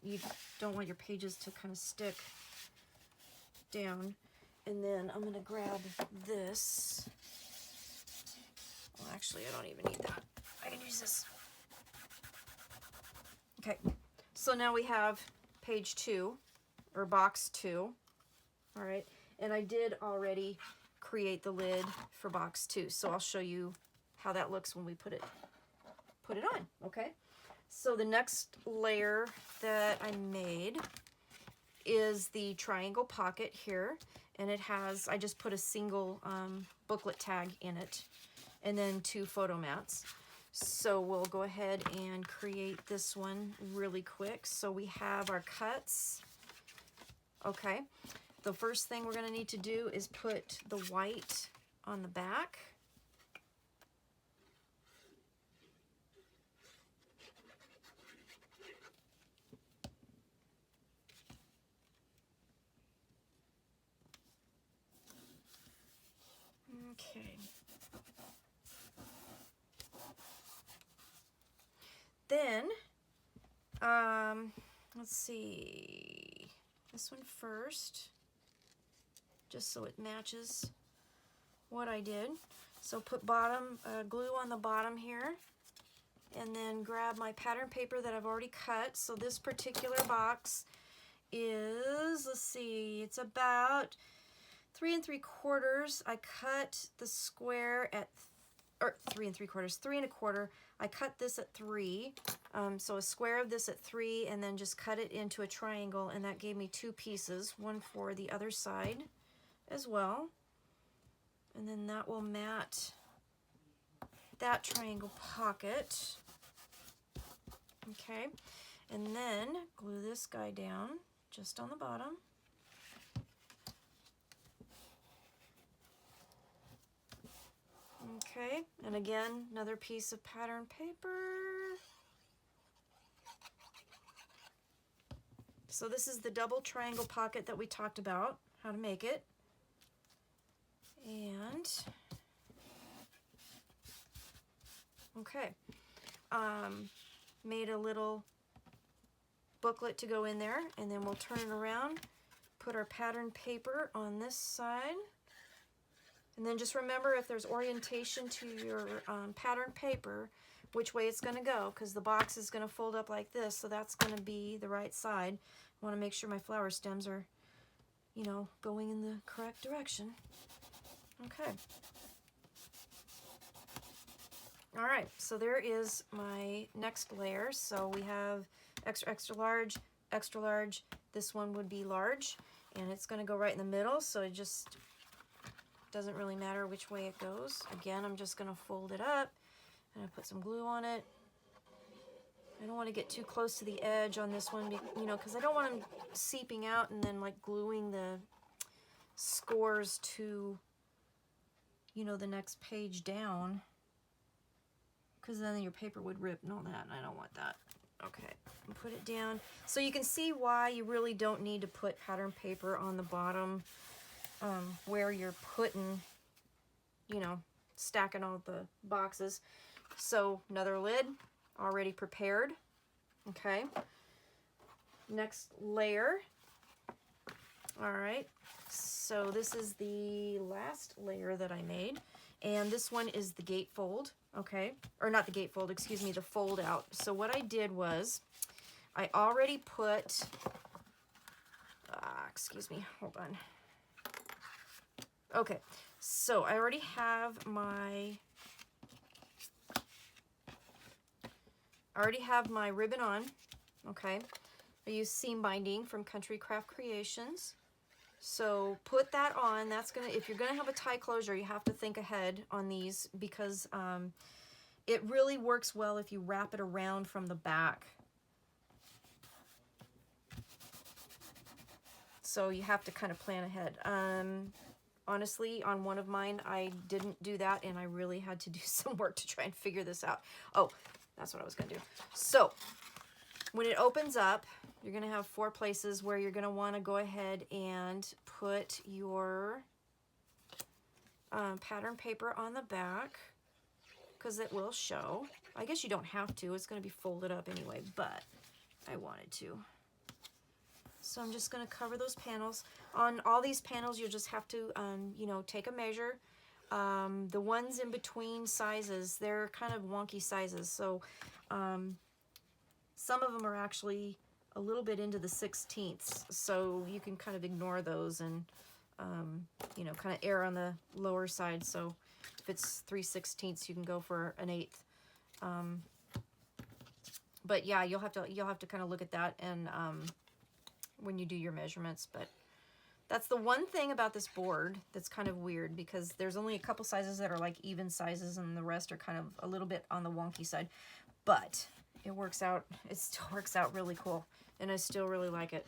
you don't want your pages to kind of stick down. And then I'm gonna grab this. Well, actually, I don't even need that. I can use this. Okay, so now we have page 2, or box 2. All right, and I did already create the lid for box 2, so I'll show you how that looks when we put it on, okay? So the next layer that I made is the triangle pocket here, and it has, I just put a single booklet tag in it, and then 2 photo mats. So we'll go ahead and create this one really quick. So we have our cuts. Okay, the first thing we're going to need to do is put the white on the back. Okay. Then, let's see, this one first, just so it matches what I did. So put glue on the bottom here, and then grab my pattern paper that I've already cut. So this particular box is, let's see, it's about 3 3/4. I cut the square at, or 3 3/4, 3 1/4. I cut this at 3, so a square of this at 3, and then just cut it into a triangle, and that gave me 2 pieces, one for the other side as well. And then that will mat that triangle pocket. Okay, and then glue this guy down just on the bottom. Okay, and again, another piece of pattern paper. So this is the double triangle pocket that we talked about, how to make it. And, okay, made a little booklet to go in there, and then we'll turn it around, put our pattern paper on this side. And then just remember, if there's orientation to your pattern paper, which way it's going to go, because the box is going to fold up like this, so that's going to be the right side. I want to make sure my flower stems are, you know, going in the correct direction. Okay. All right, so there is my next layer. So we have extra large, extra large. This one would be large, and it's going to go right in the middle, so it just doesn't really matter which way it goes. Again, I'm just going to fold it up, and I put some glue on it. I don't want to get too close to the edge on this one, you know, because I don't want them seeping out and then like gluing the scores to, you know, the next page down, because then your paper would rip and all that, and I don't want that. Okay, and put it down. So you can see why you really don't need to put pattern paper on the bottom where you're putting, you know, stacking all the boxes. So another lid. already prepared. Okay. Next layer. All right. So this is the last layer that I made. And this one is the gatefold. Okay. Or not the gatefold, excuse me, the fold out. So what I did was I already put, excuse me, hold on. Okay. So I already have my ribbon on, okay? I use seam binding from Country Craft Creations. So put that on. That's gonna, if you're gonna have a tie closure, you have to think ahead on these because it really works well if you wrap it around from the back. So you have to kind of plan ahead. Honestly, on one of mine, I didn't do that, and I really had to do some work to try and figure this out. Oh, that's what I was going to do. So when it opens up, you're going to have 4 places where you're going to want to go ahead and put your pattern paper on the back because it will show. I guess you don't have to. It's going to be folded up anyway, but I wanted to. So I'm just going to cover those panels. On all these panels, you'll just have to, you know, take a measure. The ones in between sizes, they're kind of wonky sizes. So some of them are actually a little bit into the 16ths. So you can kind of ignore those and, you know, kind of err on the lower side. So if it's 3/16, you can go for an 1/8. But yeah, you'll have to kind of look at that and when you do your measurements. But that's the one thing about this board that's kind of weird because there's only a couple sizes that are like even sizes and the rest are kind of a little bit on the wonky side. But it works out. It still works out really cool, and I still really like it.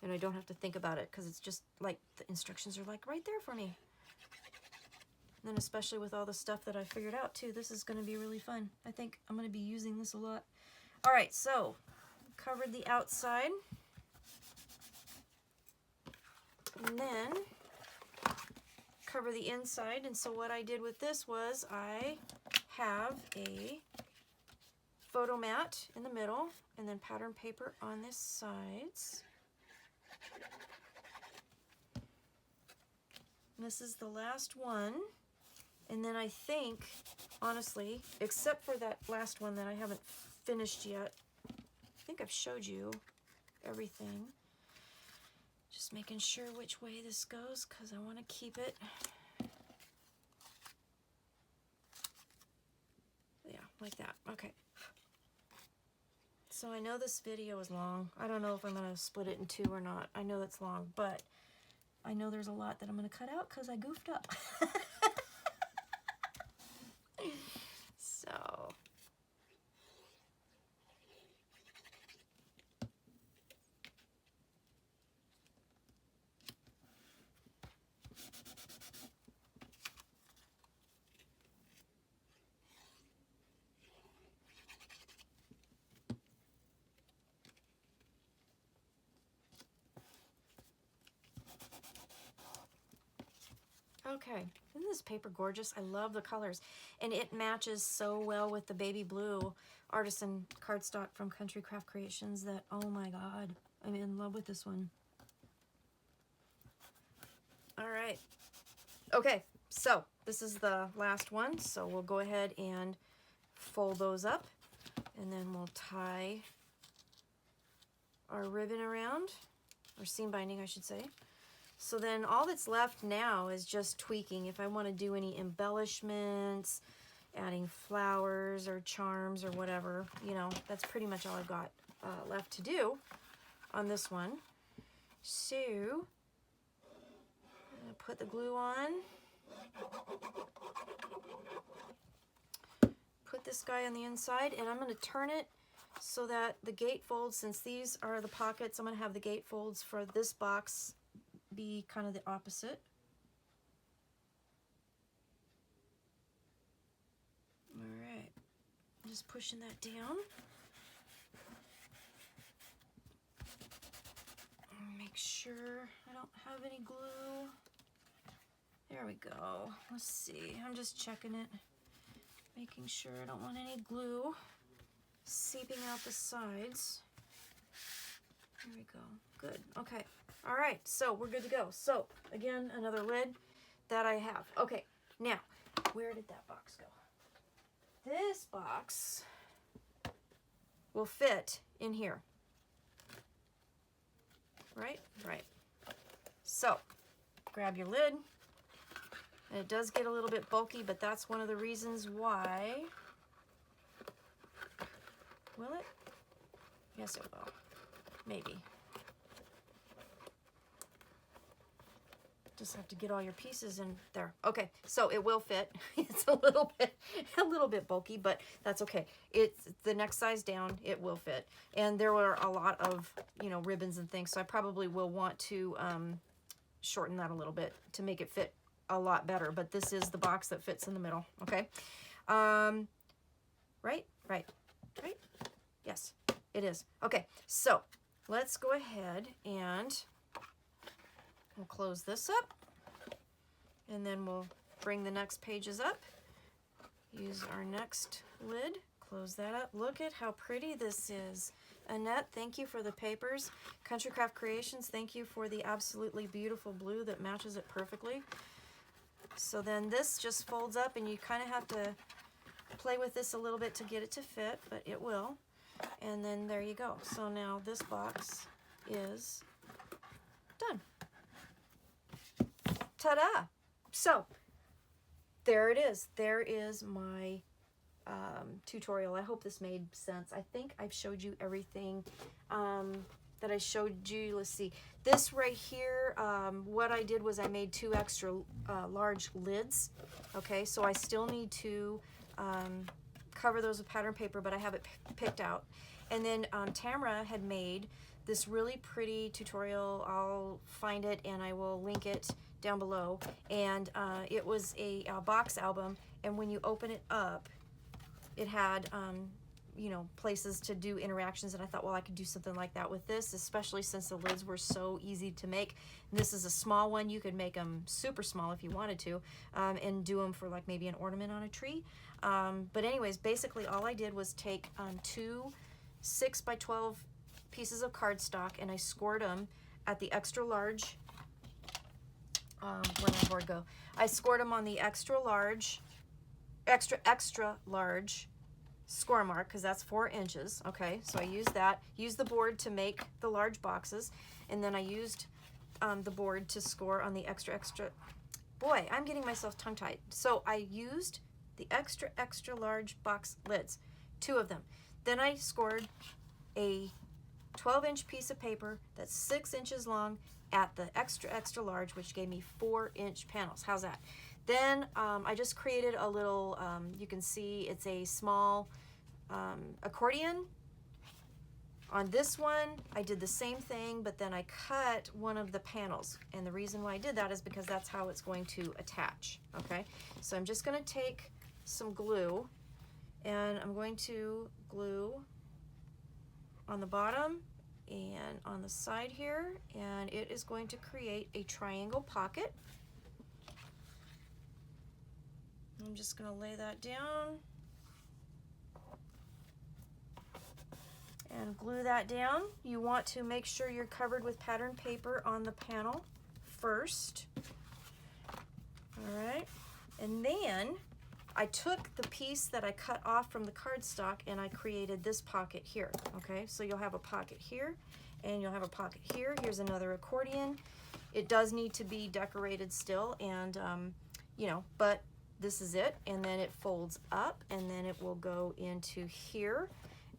And I don't have to think about it because it's just like the instructions are like right there for me. And then especially with all the stuff that I figured out too, this is going to be really fun. I think I'm going to be using this a lot. All right, so covered the outside. And then cover the inside. And so what I did with this was I have a photo mat in the middle and then pattern paper on the sides. And this is the last one. And then I think, honestly, except for that last one that I haven't finished yet, I think I've showed you everything. Just making sure which way this goes because I want to keep it. Yeah, like that. Okay. So I know this video is long. I don't know if I'm going to split it in 2 or not. I know that's long, but I know there's a lot that I'm going to cut out because I goofed up. So... Okay, isn't this paper gorgeous? I love the colors. And it matches so well with the baby blue artisan cardstock from Country Craft Creations that, oh my God, I'm in love with this one. All right. Okay, so this is the last one. So we'll go ahead and fold those up. And then we'll tie our ribbon around, or seam binding, I should say. So then all that's left now is just tweaking. If I want to do any embellishments, adding flowers or charms or whatever, you know, that's pretty much all I've got left to do on this one. So, I'm going to put the glue on. Put this guy on the inside, and I'm going to turn it so that the gatefolds, since these are the pockets, I'm going to have the gatefolds for this box be kind of the opposite. All right, just pushing that down. Make sure I don't have any glue. There we go. Let's see, I'm just checking it, making sure I don't want any glue. seeping out the sides. There we go. Good. Okay. All right. So we're good to go. So again, another lid that I have. Okay. Now, where did that box go? This box will fit in here. Right? Right. So grab your lid. And it does get a little bit bulky, but that's one of the reasons why. Will it? Yes, it will. Maybe. Just have to get all your pieces in there. Okay, so it will fit. It's a little bit bulky, but that's okay. It's the next size down, it will fit. And there were a lot of, you know, ribbons and things, so I probably will want to shorten that a little bit to make it fit a lot better. But this is the box that fits in the middle. Okay, right. Yes, it is. Okay, so let's go ahead and we'll close this up, and then we'll bring the next pages up. Use our next lid, close that up. Look at how pretty this is. Annette, thank you for the papers. Country Craft Creations, thank you for the absolutely beautiful blue that matches it perfectly. So then this just folds up, and you kind of have to play with this a little bit to get it to fit, but it will. And then there you go. So now this box is done. Ta-da! So there it is. There is my tutorial. I hope this made sense. I think I've showed you everything that I showed you. Let's see. This right here, what I did was I made 2 extra large lids. Okay, so I still need to cover those with pattern paper, but I have it picked out. And then Tamra had made this really pretty tutorial. I'll find it and I will link it down below. And it was a box album, and when you open it up, it had you know, places to do interactions, and I thought, well, I could do something like that with this, especially since the lids were so easy to make. And this is a small one. You could make them super small if you wanted to, and do them for like maybe an ornament on a tree. But anyways, basically all I did was take 2 6x12 pieces of cardstock, and I scored them at the extra large. Where did my board go? I scored them on the extra large score mark, because that's 4 inches. Okay, so I used that. Used the board to make the large boxes, and then I used the board to score on the extra. Boy, I'm getting myself tongue-tied. So I used the extra large box lids, 2 of them. Then I scored a 12-inch piece of paper that's 6 inches long at the extra large, which gave me 4-inch panels. How's that? Then I just created a little, you can see it's a small accordion. On this one, I did the same thing, but then I cut one of the panels. And the reason why I did that is because that's how it's going to attach, okay? So I'm just gonna take some glue, and I'm going to glue on the bottom and on the side here, and it is going to create a triangle pocket. I'm just gonna lay that down and glue that down. You want to make sure you're covered with pattern paper on the panel first. All right, and then I took the piece that I cut off from the cardstock and I created this pocket here. Okay, so you'll have a pocket here and you'll have a pocket here. Here's another accordion. It does need to be decorated still, and you know, but this is it. And then it folds up, and then it will go into here.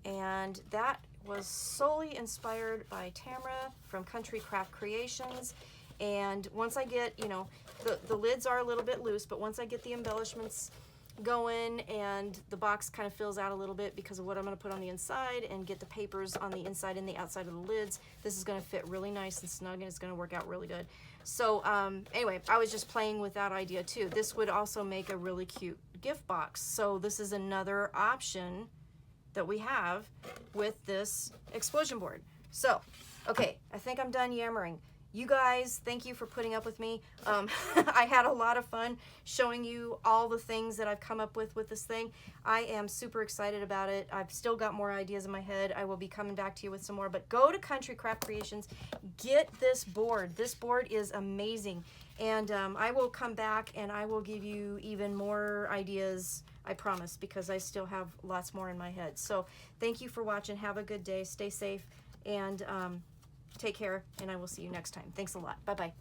And that was solely inspired by Tamra from Country Craft Creations. And once I get, you know, the lids are a little bit loose, but once I get the embellishments going and the box kind of fills out a little bit because of what I'm going to put on the inside, and get the papers on the inside and the outside of the lids, this is going to fit really nice and snug, and it's going to work out really good. So anyway, I was just playing with that idea too. This would also make a really cute gift box. So this is another option that we have with this explosion board. So, okay, I think I'm done yammering. You guys, thank you for putting up with me. I had a lot of fun showing you all the things that I've come up with this thing. I am super excited about it. I've still got more ideas in my head. I will be coming back to you with some more, but go to Country Craft Creations, get this board. This board is amazing. And I will come back and I will give you even more ideas, I promise, because I still have lots more in my head. So thank you for watching. Have a good day. Stay safe and take care, and I will see you next time. Thanks a lot. Bye-bye.